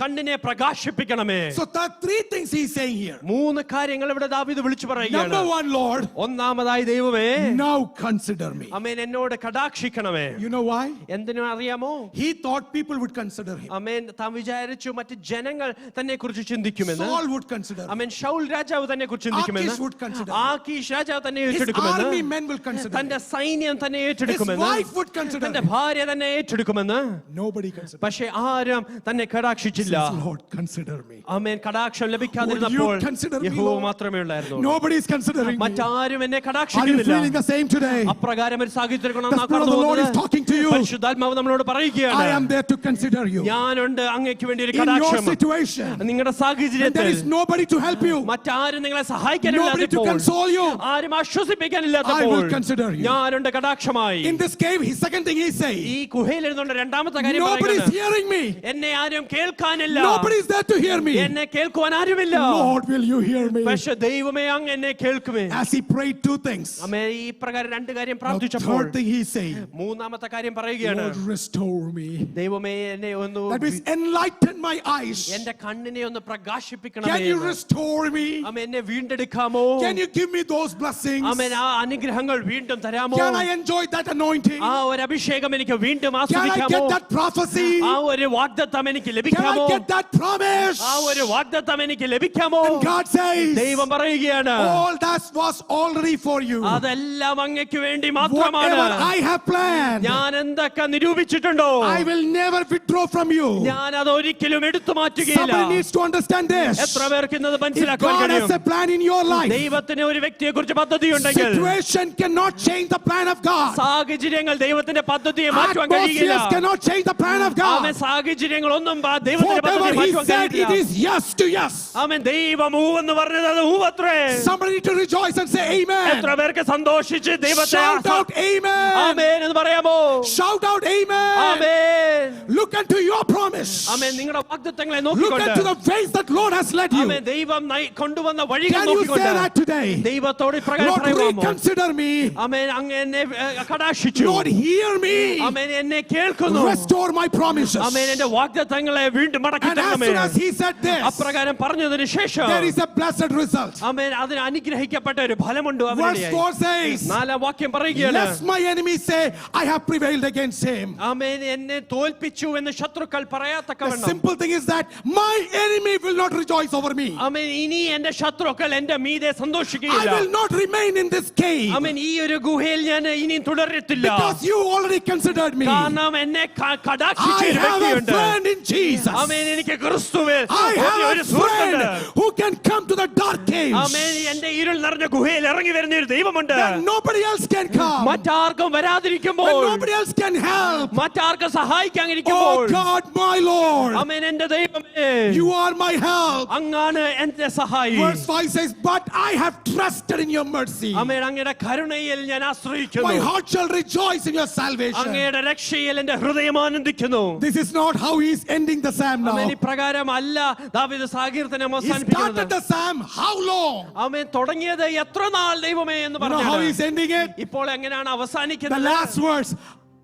കണ്ണിനെ പ്രകാശിപ്പിക്കണമേ. So there are 3 things he's saying here. 3 കാര്യങ്ങൾ ഇവിടെ ദാവീദ് വിളിച്ചു പറയുകയാണ്. Number 1, Lord, ഒന്നാമതായി ദൈവമേ, now consider me. ആമേൻ, എന്നോട് കടാക്ഷിക്കണമേ. You know why? എന്തിനു അറിയാമോ? He thought people would consider him. ആമേൻ. താൻ വിചാരിച്ചു മറ്റ് ജനങ്ങൾ തന്നെ കുറിച്ച് ചിന്തിക്കുമെന്ന്. Saul would consider him. ആമേൻ. ശൗൽ രാജാവ് തന്നെ കുറിച്ച് ചിന്തിക്കുമെന്ന്, Achish would consider. ആകീഷ് രാജാവ് തന്നെ His ഏറ്റെടുക്കുമെന്ന്, army men will consider. തന്റെ സൈന്യം തന്നെ His ഏറ്റെടുക്കുമെന്ന്, wife would consider. തന്റെ ഭാര്യ തന്നെ ഏറ്റെടുക്കുമെന്ന്. Nobody considered. പക്ഷെ ആരും തന്നെ കടാക്ഷിച്ചില്ല. Lord, consider me. Amen. Kadaksham Would ലഭിക്കാതിരുന്നപ്പോൾ you consider me, യഹോവ Lord? മാത്രമേ ഉള്ളായിരുന്നു. Nobody is considering me. മറ്റാരും എന്നെ Are you കടാക്ഷിക്കുന്നില്ല. feeling the same today? അപ്രകാരം ഒരു സാഹചര്യത്തിലാണ് The Spirit of the Lord is talking to you. പരിശുദ്ധാത്മാവ് നമ്മളോട് I പറയുകയാണ്, am there to consider you. ഞാനുണ്ട് അങ്ങേക്ക് വേണ്ടി ഒരു In your കടാക്ഷം. situation, നിങ്ങളുടെ when there സാഹചര്യത്തിൽ is nobody to help you, മറ്റാരും നിങ്ങളെ nobody to സഹായിക്കാനില്ലാത്തപ്പോൾ, console you, ആരും I ആശ്വസിപ്പിക്കാനില്ലാത്തപ്പോൾ will consider you. ഞാനുണ്ട് കടാക്ഷമായി. In this cave, his second thing he says, ഈ ഗുഹയിൽ ഇരുന്നുകൊണ്ട് രണ്ടാമത്തെ കാര്യം nobody is പറയുന്നത്, hearing me. എന്നെ ആരും കേൾക്കാനില്ല. Nobody is there to hear me. എന്നെ കേൾക്കുവാൻ ആരുമില്ല. Lord, will you hear me? പക്ഷെ ദൈവമേ അങ്ങ് എന്നെ കേൾക്കുമേ. As he prayed two things. അമ്മേ ഈ പ്രകാരം രണ്ട് കാര്യം The പ്രാർത്ഥിച്ചപ്പോൾ third thing he said, മൂന്നാമത്തെ കാര്യം പറയുകയാണ്, Lord, restore me. ദൈവമേ എന്നെ ഒന്ന് That means enlighten my eyes. എന്റെ കണ്ണിനെ ഒന്ന് Can പ്രകാശിപ്പിക്കണമേ. you restore me? അമ്മ എന്നെ വീണ്ടെടുക്കാമോ? Can you give me those blessings? അമ്മ ആ അനുഗ്രഹങ്ങൾ വീണ്ടും തരാമോ? Can I enjoy that anointing? ആ ഒരു അഭിഷേകം എനിക്ക് വീണ്ടും Can I ആസ്വദിക്കാമോ? get that prophecy? ആ ഒരു വാഗ്ദത്തം എനിക്ക് Can ലഭിക്കാമോ? I get that promise? ആ ഒരു വാഗ്ദത്തം എനിക്ക് ലഭിക്കാമോ? And God says, ദൈവം പറയുകയാണ്, all that was already for you. അതെല്ലാം അങ്ങയ്ക്ക് വേണ്ടി മാത്രമാണ്. Whatever I have planned, ഞാൻ എന്തൊക്കെ നിരൂപിച്ചിട്ടുണ്ടോ I will never withdraw from you. ഞാൻ അത് ഒരിക്കലും എടുത്തു മാറ്റുകയില്ല. Somebody needs to understand this. എത്ര പേർക്ക് ഇന്നത് If മനസ്സിലാക്കാൻ God has കഴിയും? a plan in your life, ദൈവത്തിന് ഒരു വ്യക്തിയെ കുറിച്ച് പദ്ധതിയുണ്ടെങ്കിൽ situation cannot change the plan of God. സാഹചര്യങ്ങൾ ദൈവത്തിന്റെ പദ്ധതിയെ മാറ്റുവാൻ കഴിയില്ല. Atmospheres cannot change the plan of amen. God. സാഹചര്യങ്ങളൊന്നും ദൈവത്തിന്റെ Whatever പദ്ധതിയെ he മാറ്റുവാൻ said, it കഴിയില്ല. is yes to yes. ആമേൻ. ദൈവം ഊവെന്ന് പറഞ്ഞത് അത് ഊവത്രേ. Somebody need to rejoice and say amen. എത്ര പേർക്ക് സന്തോഷിച്ച് ദൈവത്തെ Shout out amen. ആമേൻ എന്ന് പറയാമോ? Shout out amen. Amen. Look unto your promise. ആമേൻ. നിങ്ങളുടെ വാഗ്ദത്തങ്ങളെ Look നോക്കിക്കൊണ്ട് unto the ways that Lord has led you. ആമേൻ. ദൈവം കൊണ്ടുവന്ന വഴികൾ Can you say നോക്കിക്കൊണ്ട് that today? ദൈവത്തോട് ഇപ്രകാരം Lord, പറയുവാമോ? reconsider me. ആമേൻ. അങ്ങ് എന്നെ കടാക്ഷിച്ചു. Lord, hear me. ആമേൻ. എന്നെ കേൾക്കുന്നു. Restore my promises. ആമേൻ. എന്റെ വാഗ്ദത്തങ്ങളെ വീണ്ടും മടക്കി And as തരണമേ. soon as he said this, അപ്രകാരം പറഞ്ഞതിന് ശേഷം there is a blessed result. ആമേൻ. അതിന് അനുഗ്രഹിക്കപ്പെട്ട ഒരു ഫലമുണ്ട് Verse അവനിടയായി. 4 says, നാലാം വാക്യം പറയുകയാണ്, lest my enemies say, I have prevailed against him. ആമേൻ. എന്നെ തോൽപ്പിച്ചു എന്ന് ശത്രുക്കൾ The പറയത്തക്കവണ്ണം. simple thing is that my enemy will not rejoice over me. ആമേൻ. ഇനി എന്റെ ശത്രുക്കൾ എന്റെ മീതെ I സന്തോഷിക്കുകയില്ല. will not remain in this cave ആമേൻ. ഈ ഒരു ഗുഹയിൽ ഞാൻ ഇനി തുടരത്തില്ല. because you already considered me. കാരണം എന്നെ കടാക്ഷിച്ച I ഒരു have a വ്യക്തിയുണ്ട്. friend in Jesus. ആമേൻ. എനിക്ക് ക്രിസ്തുവിൽ I have ഒരു a സുഹൃത്തുണ്ട്. friend who can come to the dark caves ആമേൻ. എന്റെ ഇരുൾ നിറഞ്ഞ ഗുഹയിൽ ഇറങ്ങി വരുന്ന ഒരു ദൈവമുണ്ട്. that nobody else can come, മറ്റാർക്കും when വരാതിരിക്കുമ്പോൾ, nobody else can help. മറ്റാർക്കും സഹായിക്കാനിരിക്കുമ്പോൾ, Oh God, my Lord, ആമേൻ. എന്റെ ദൈവമേ, you are my help. അങ്ങാണ് എന്റെ സഹായി. Verse 5 says, but I have trusted in your mercy. ആമേൻ. അങ്ങയുടെ കരുണയിൽ ഞാൻ My ആശ്രയിക്കുന്നു. heart shall rejoice in your salvation. അങ്ങയുടെ രക്ഷയിൽ എന്റെ ഹൃദയം ആനന്ദിക്കുന്നു. This is not how he is ending the psalm now. ആമേൻ. ഇപ്രകാരം അല്ല ദാവീദ് സങ്കീർത്തനം He started അവസാനിപ്പിക്കുന്നത്. the psalm, how long? ആമേൻ. തുടങ്ങിയത് എത്ര നാൾ ദൈവമേ എന്ന് You know how പറഞ്ഞു. he's ending it? ഇപ്പോൾ എങ്ങനെയാണ് The അവസാനിക്കുന്നത്? last verse.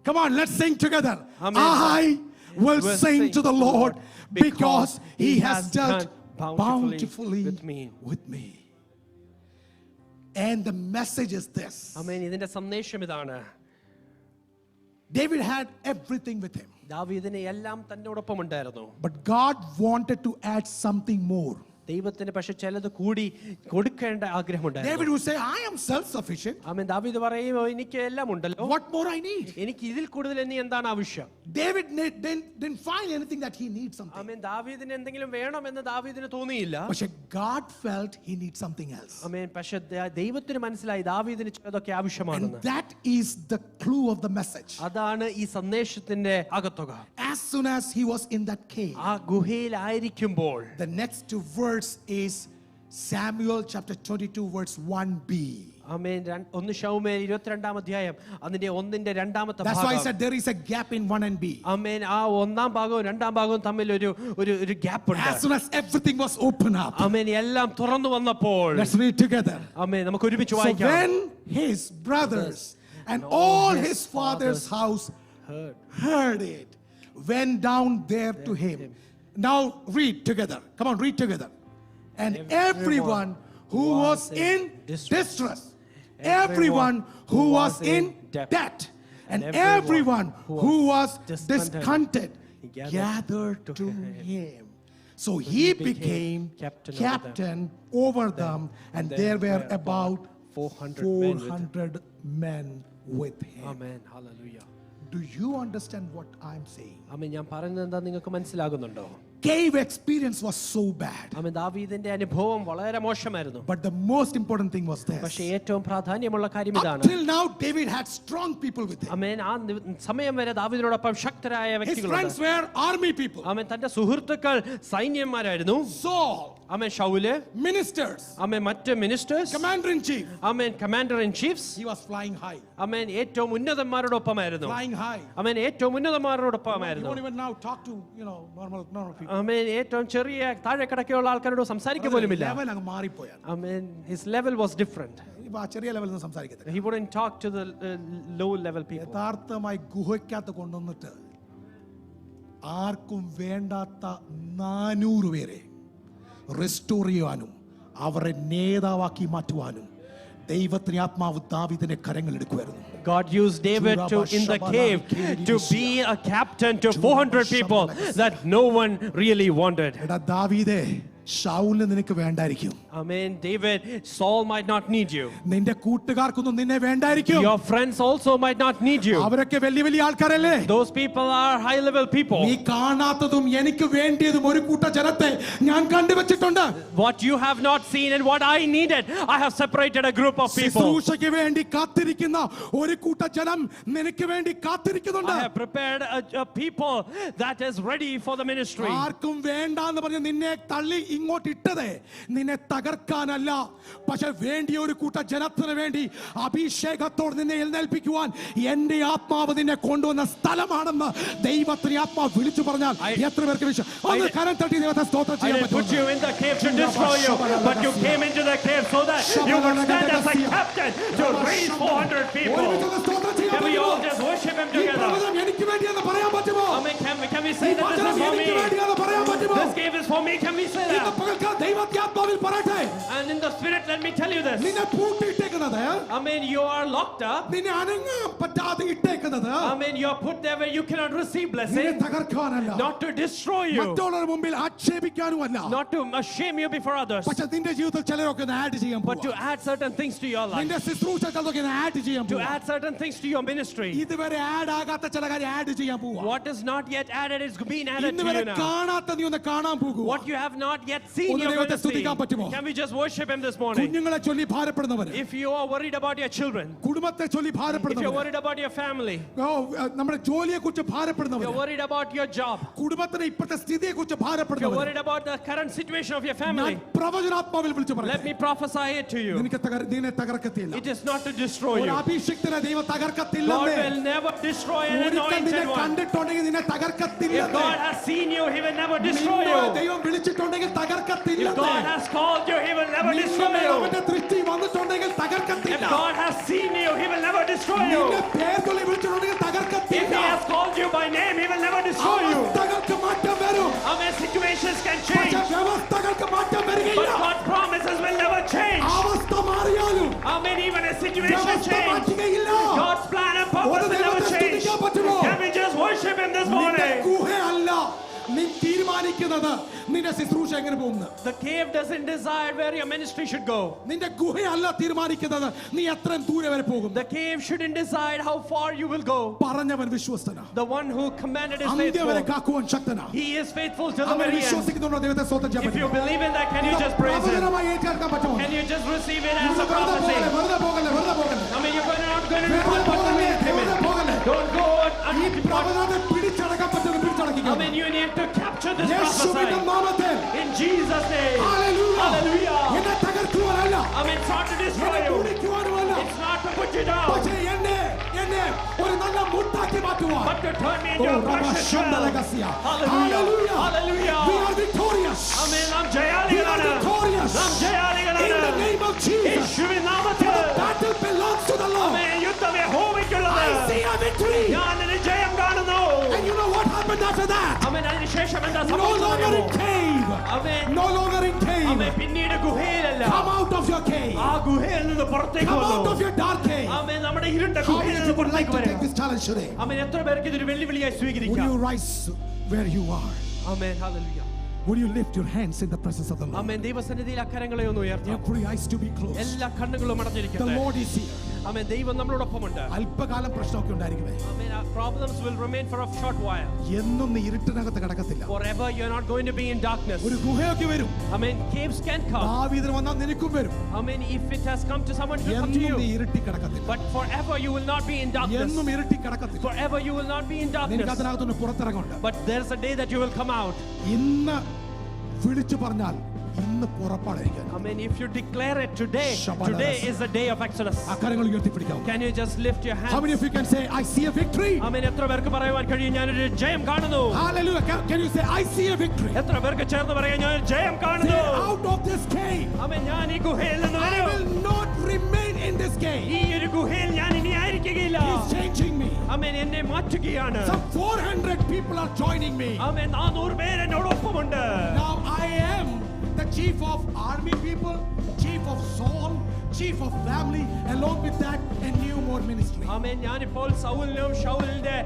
Come on, let's sing together. Amen. I will sing to the Lord because he has dealt bountifully with me. with me. And the message is this. ആമേൻ. ഇതിന്റെ സന്ദേശം ഇതാണ്. David had everything with him. ദാവീദിന് എല്ലാം തന്നോടൊപ്പം ഉണ്ടായിരുന്നു. But God wanted to add something more. ദൈവത്തിന് പക്ഷെ ചിലത് കൂടി കൊടുക്കേണ്ട ആഗ്രഹമുണ്ടായിരുന്നു. David would say, I am self-sufficient. ആമേൻ. ദാവീദ് പറയും, എനിക്ക് എല്ലാം ഉണ്ടല്ലോ, What more I need? എനിക്ക് ഇതിൽ കൂടുതൽ ഇനി എന്താണ് ആവശ്യം? David didn't find anything that he needs something. ആമേൻ. ദാവീദിന് എന്തെങ്കിലും വേണമെന്ന് ദാവീദിന് തോന്നിയില്ല. But God felt he needs something else. ആമേൻ. പക്ഷെ ദൈവത്തിന് മനസ്സിലായി ദാവീദിന് ചിലതൊക്കെ ആവശ്യമാണെന്ന്. And that is the clue of the message. അതാണ് ഈ സന്ദേശത്തിന്റെ അകത്തുക. As soon as he was in that cave, ആ ഗുഹയിലായിരിക്കുമ്പോൾ the next verse is Samuel chapter 22 verse 1b. ആമേൻ. 1 ശമൂവേൽ 22 അധ്യായം അതിന്റെ 1ന്റെ രണ്ടാമത്തെ That's why I ഭാഗം. said there is a gap in 1 and b. ആമേൻ. ആ ഒന്നാം ഭാഗവും രണ്ടാം ഭാഗവും തമ്മിൽ ഒരു ഗ്യാപ്പ് ഉണ്ട്. As soon as everything was open up. ആമേൻ. എല്ലാം തുറന്നു വന്നപ്പോൾ, Let's read together. ആമേൻ, നമുക്ക് ഒരുമിച്ച് So വായിക്കാം. when his brothers and all his father's house heard it, went down there to him. Now read together. Come on, read together. And everyone who was in distress, everyone who was in debt, and everyone who was discontented gathered to him. So he became captain over them, and there were about 400 men with him. Amen. Hallelujah. Do you understand what I'm saying? ആമേൻ. ഞാൻ പറയുന്നത് എന്താ നിങ്ങൾക്ക് മനസ്സിലാകുന്നുണ്ടോ? Cave experience was so bad. ആമേൻ. ദാവീദിന്റെ അനുഭവം വളരെ മോശമായിരുന്നു. But the most important thing was this. പക്ഷേ ഏറ്റവും പ്രാധാന്യമുള്ള കാര്യം ഇതാണ്. Till now David had strong people with him. ആമേൻ. ആ സമയം വരെ ദാവീദിനോടൊപ്പം ശക്തരായ His വ്യക്തികളുണ്ട്. friends were army people. ആമേൻ. തന്റെ സുഹൃത്തുക്കൾ സൈന്യന്മാരായിരുന്നു. Saul, ആമേൻ. ശൗല്, ministers, ആമേൻ. മറ്റ് ministers, commander in chief. Amen. Commander in chiefs, He was flying high. ആമേൻ. ഏറ്റവും ഉന്നതന്മാരോടൊപ്പമായിരുന്നു. Flying high. ആമേൻ. ഏറ്റവും You ഉന്നതന്മാരോടൊപ്പമായിരുന്നു. don't even now talk to, normal people. ആമേൻ. ഏറ്റവും ചെറിയ താഴെ കിടക്കെയുള്ള ആൾക്കാരോട് സംസാരിക്കുക പോലുമില്ല. Level അങ്ങ് മാറിപ്പോയാണ്. ആമേൻ. His level was different. ഇപ്പൊ ആ ചെറിയ ലെവലിൽ നിന്ന് സംസാരിക്കത്തില്ല. He wouldn't talk to the low level people. യഥാർത്ഥമായി ഗുഹയ്ക്കകത്ത് കൊണ്ടുവന്നിട്ട് ആർക്കും വേണ്ടാത്ത 400 പേരെ റെസ്റ്റോർ ചെയ്യുവാനും അവരെ നേതാവാക്കി മാറ്റുവാനും ദൈവത്തിന്റെ ആത്മാവ് ദാവീദിന്റെ കരങ്ങൾ എടുക്കുമായിരുന്നു. God used David in the cave to be a captain to 400 people that no one really wanted. എടാ ദാവീദേ, ശൗലിന് നിനക്ക് വേണ്ടായിരിക്കും. Amen. David, Saul might not need you. നിന്റെ കൂട്ടുകാർക്കൊന്നും നിന്നെ വേണ്ടായിരിക്കും. Your friends also might not need you. അവരൊക്കെ വലിയ വലിയ ആൾക്കാരല്ലേ? Those people are high level people. നീ കാണാത്തതും എനിക്ക് വേണ്ടിയതും ഒരു കൂട്ട ജനത്തെ ഞാൻ കണ്ടുവച്ചിട്ടുണ്ട്. What you have not seen and what I needed, I have separated a group of people. ശുശ്രൂഷയ്ക്ക് വേണ്ടി കാത്തിരിക്കുന്ന ഒരു കൂട്ട ജനം നിനക്ക് വേണ്ടി കാത്തിരിക്കുന്നുണ്ട്. I have prepared a people that is ready for the ministry. ആർക്കും വേണ്ടാന്ന് പറഞ്ഞ് നിന്നെ തള്ളി ഇങ്ങോട്ട് ഇട്ടതേ നിന്നെ തകർക്കാനല്ല, പക്ഷെ വേണ്ടിയ ഒരു കൂട്ട ജനത്തിന് വേണ്ടി അഭിഷേകത്തോട് നിന്നെ എഴുന്നേൽപ്പിക്കുവാൻ എന്റെ ആത്മാവ് നിന്നെ കൊണ്ടുവന്ന സ്ഥലമാണെന്ന് ദൈവത്തിന്റെ ആത്മാവ് വിളിച്ചു പറഞ്ഞാൽ എത്ര പേർക്ക് വിശ്വാസം? കരം തട്ടി ദൈവത്തെ സ്തോത്രം I ചെയ്യാൻ didn't put പറ്റും. you in the cave to destroy you, but you came into the cave so that you would stand as a captain to raise 400 people. Can we all just worship him ഈ together? പ്രവചനം എനിക്ക് വേണ്ടിയെന്ന് പറയാൻ പറ്റുമോ? Amen. Can we say ഈ that this വചനം is for എനിക്ക് me? വേണ്ടിയെന്ന് പറയാൻ പറ്റുമോ? This cave is for me. Can we say ഇന്ന് that? പകൽക്കാലം ദൈവത്തിന്റെ ആത്മാവിൽ പറയട്ടെ, And in the spirit, let me tell you this. നിന്നെ പൂട്ടിയിട്ടേക്കുന്നത്, Amen. You are locked up. നിന്നെ അനങ്ങാൻ പറ്റാതെ ഇട്ടേക്കുന്നത് Amen. You are put there where you cannot receive നിന്നെ blessing, തകർക്കാനല്ല, not to destroy you, മറ്റുള്ളവരുടെ മുമ്പിൽ ആക്ഷേപിക്കാനുമല്ല, not to shame you before others, പക്ഷെ നിന്റെ ജീവിതത്തിൽ ചിലരൊക്കെ ആഡ് ചെയ്യാൻ but to പോവാ. add certain things to your life, നിന്റെ ശുശ്രൂഷ ചിലതൊക്കെ ആഡ് ചെയ്യാൻ to പോവാ. add certain things to your ministry. ഇതുവരെ ആഡ് ആകാത്ത ചില കാര്യം ആഡ് ചെയ്യാൻ പോവാ. What is not yet added is being added ഇന്ന് to വരെ you now. കാണാത്ത നീ ഒന്ന് കാണാൻ പോകുക. What you have not yet seen, ഒന്ന് you're going to ദൈവത്തെ see. സ്തുതിക്കാൻ പറ്റുമോ? Can we just worship him this morning? കുഞ്ഞുങ്ങളെ ചൊല്ലി ഭാരപ്പെടുന്നവര്, If you are worried about your children, കുടുംബത്തെ ചൊല്ലി if you're ഭാരപ്പെടുന്നവര്, worried about your family, നമ്മുടെ ജോലിയെ കുറിച്ച് if ഭാരപ്പെടുന്നവര്, you're worried about your job, കുടുംബത്തിന്റെ ഇപ്പോഴത്തെ സ്ഥിതിയെ കുറിച്ച് if you're ഭാരപ്പെടുന്നവര്, worried about the current situation of your ഞാൻ family, പ്രവചനാത്മാവിൽ വിളിച്ചു let പറയാം, me prophesy it to you. നിന്നെ തകർക്കത്തില്ല. It is not to destroy ഒരു you. അഭിഷിക്തനെ ദൈവം God തകർക്കത്തില്ലെന്നേ. will never destroy an ഒരിക്കൽ anointed നിന്നെ one. കണ്ടിട്ടുണ്ടെങ്കിൽ നിന്നെ If തകർക്കത്തില്ലെന്നേ. God has seen you, He will never destroy നിന്നെ you. ദൈവം വിളിച്ചിട്ടുണ്ടെങ്കിൽ If തകർക്കത്തില്ലെന്നേ. God has called you, He will never നിന്റെ destroy മേൽ you. അവന്റെ ദൃഷ്ടി വന്നിട്ടുണ്ടെങ്കിൽ If തകർക്കത്തില്ല. God has seen you, He will never destroy you. നിന്നെ പേർചൊല്ലി വിളിച്ചിട്ടുണ്ടെങ്കിൽ If തകർക്കത്തില്ല. He has called you by name, He will never destroy you. അവസ്ഥകൾക്ക് മാറ്റം വരും, Amen. Situations can പക്ഷേ change, വ്യവസ്ഥകൾക്ക് മാറ്റം but വരികയില്ല. God's promises will never change. അവസ്ഥ മാറിയാലും Amen. Even a situation വ്യവസ്ഥ change, മാറ്റുകയില്ല. God's plan and purpose ഒരു will never ദൈവത്തെ change. സ്തുതിക്കാൻ പറ്റുമോ? Can we just worship Him this നിന്റെ morning? ഗുഹയല്ല നീ തീരുമാനിക്കുന്നത് നിന്റെ ശുശ്രൂഷ എങ്ങനെ പോകുന്നു. The cave doesn't decide where your ministry should go. നിന്റെ ഗുഹയല്ല തീരുമാനിക്കുന്നത് നീ എത്രയും ദൂരെ വരെ പോകും. The cave shouldn't decide how far you will go. പറഞ്ഞവൻ വിശ്വസ്തനാ, The one who commanded is അന്ത്യം വരെ faithful. കാക്കുവാൻ ശക്തനാ. He is faithful to the അങ്ങനെ very end. വിശ്വസിക്കുന്നുണ്ടോ ദൈവത്തെ സ്തോത്രം ചെയ്യാൻ If you പറ്റുമോ? believe in that, can you just praise Him? പ്രവചനമായി ഏറ്റെടുക്കാൻ പറ്റുമോ? Can you just receive it as a വെറുതെ prophecy? പോകല്ലേ, വെറുതെ പോകല്ലേ, വെറുതെ പോകല്ലേ, I mean, you're not going to വെറുതെ report what പോകല്ലേ, you came വെറുതെ in. പോകല്ലേ. Don't go ഈ and പ്രവചനത്തെ പിടിച്ചടക്കാൻ പറ്റുന്ന I പിടിച്ചടക്കിക്കോ. mean, you need to capture this യേശുവിന്റെ prophecy. നാമത്തിൽ In Jesus' name. Hallelujah. Hallelujah. എന്നെ തകർക്കുവാനല്ല, I mean, it's not to destroy എന്നെ you. കുടിക്കുവാനുമല്ല, It's not to put you down, പക്ഷേ എന്നെ ഒരു നല്ല മുട്ടാക്കി മാറ്റുവാൻ. but to turn me into a precious shell. Hallelujah. Hallelujah. We are victorious. I mean, I'm We are ജയാളികളാണ്. victorious. നാം ജയാളികളാണ്. In the name of Jesus. യേശുവിൻ നാമത്തിൽ. The battle belongs to the Lord. ആമേൻ. യുദ്ധം യഹോവയ്ക്കുള്ളത്. I see a victory. ഞാൻ ഒരു ജയം കാണുന്നു. And you know what happened after that? ആമേൻ. അതിനുശേഷം എന്താ No longer in സംഭവിച്ചത്? cave. Amen. No longer in cave. ആമേൻ. പിന്നീട് ഗുഹയിലല്ല. Come out of your cave. ആ ഗുഹയിൽ നിന്ന് പുറത്തേക്ക് Come out വന്നു. of your dark cave. ആമേൻ. നമ്മുടെ ഇരുണ്ട How ഗുഹയിൽ many of നിന്ന് you would like പുറത്തേക്ക് to take വരിക. this challenge today? ആമേൻ. എത്ര പേർക്ക് ഇതൊരു വെല്ലുവിളിയായി Would സ്വീകരിക്കാം? you rise where you are? Amen. Hallelujah. Would you lift your hands in the presence of the Lord? ആമേൻ. ദൈവസന്നിധിയിൽ അക്കരങ്ങളെ ഒന്ന് ഉയർത്താം. Every eyes to be closed. എല്ലാ കണ്ണുകളും The അടഞ്ഞിരിക്കട്ടെ. Lord is here. ആമേൻ. ദൈവം നമ്മളോടൊപ്പമുണ്ട്. അല്പകാലം പ്രശ്നമൊക്കെ ഉണ്ടായിരിക്കുമേ, ആമേൻ. Our problems will remain for a short while. എന്നും നീ ഇരുട്ടിനകത്ത് കിടക്കത്തില്ല. Forever you're not going to be in darkness. ഒരു ഗുഹയൊക്കെ വരും. ആമേൻ. Caves can come. ദാവീദിന് വന്നാൽ നിനക്കും വരും. ആമേൻ. If it has come to someone, it will come to എന്നും നീ you. Iritty കിടക്കത്തില്ല. But forever you will not be in darkness. എന്നും ഇരുട്ടി കിടക്കത്തില്ല. Forever you will not be in നിനക്ക് darkness. അതിനകത്തുനിന്ന് പുറത്തിറങ്ങുണ്ട്. But there's a day that you will come out. ഇന്ന് വിളിച്ചു പറഞ്ഞാൽ ഇന്ന് പുറപ്പാടായിരിക്കും. Amen. If you declare it today, Shabbat today Alas. is the day of Exodus. അക്കരങ്ങൾ ഉയർത്തിപ്പിടിക്കാം. Can you just lift your How many hands? of you can say I see a victory? Amen. എത്ര പേർക്ക് പറയുവാൻ കഴിയും ഞാനൊരു ജയം കാണുന്നു? Hallelujah. Can you say I see a victory? എത്ര പേർക്ക് ചേർന്ന് പറയാം ഞാനൊരു ജയം Say കാണുന്നു? out of this cave. Amen. ഞാൻ ഈ ഗുഹയിൽ നിന്ന് I വരും. will not remain in this cave. ഈ ഒരു ഗുഹയിൽ ഞാൻ ഇനി ആയിരിക്കുകയില്ല. He's changing me. Amen. എന്നെ മാറ്റുകയാണ്. Some 400 people are joining me. Amen. 400 പേര് എന്നോടൊപ്പമുണ്ട്. Now I am the chief of army people, chief of soul, chief of family, along with that a new more ministry. ആമേൻ. ഞാനിപ്പോൾ സൗലിനും ശൗലിന്റെ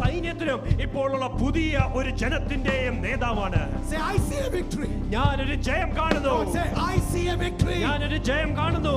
സൈന്യത്തിനും ഇപ്പോഴുള്ള പുതിയ ഒരു ജനത്തിന്റെയും നേതാവാണ്. Say I see a victory. ഞാനൊരു ജയം കാണുന്നു. Say I see a victory. ഞാനൊരു ജയം കാണുന്നു.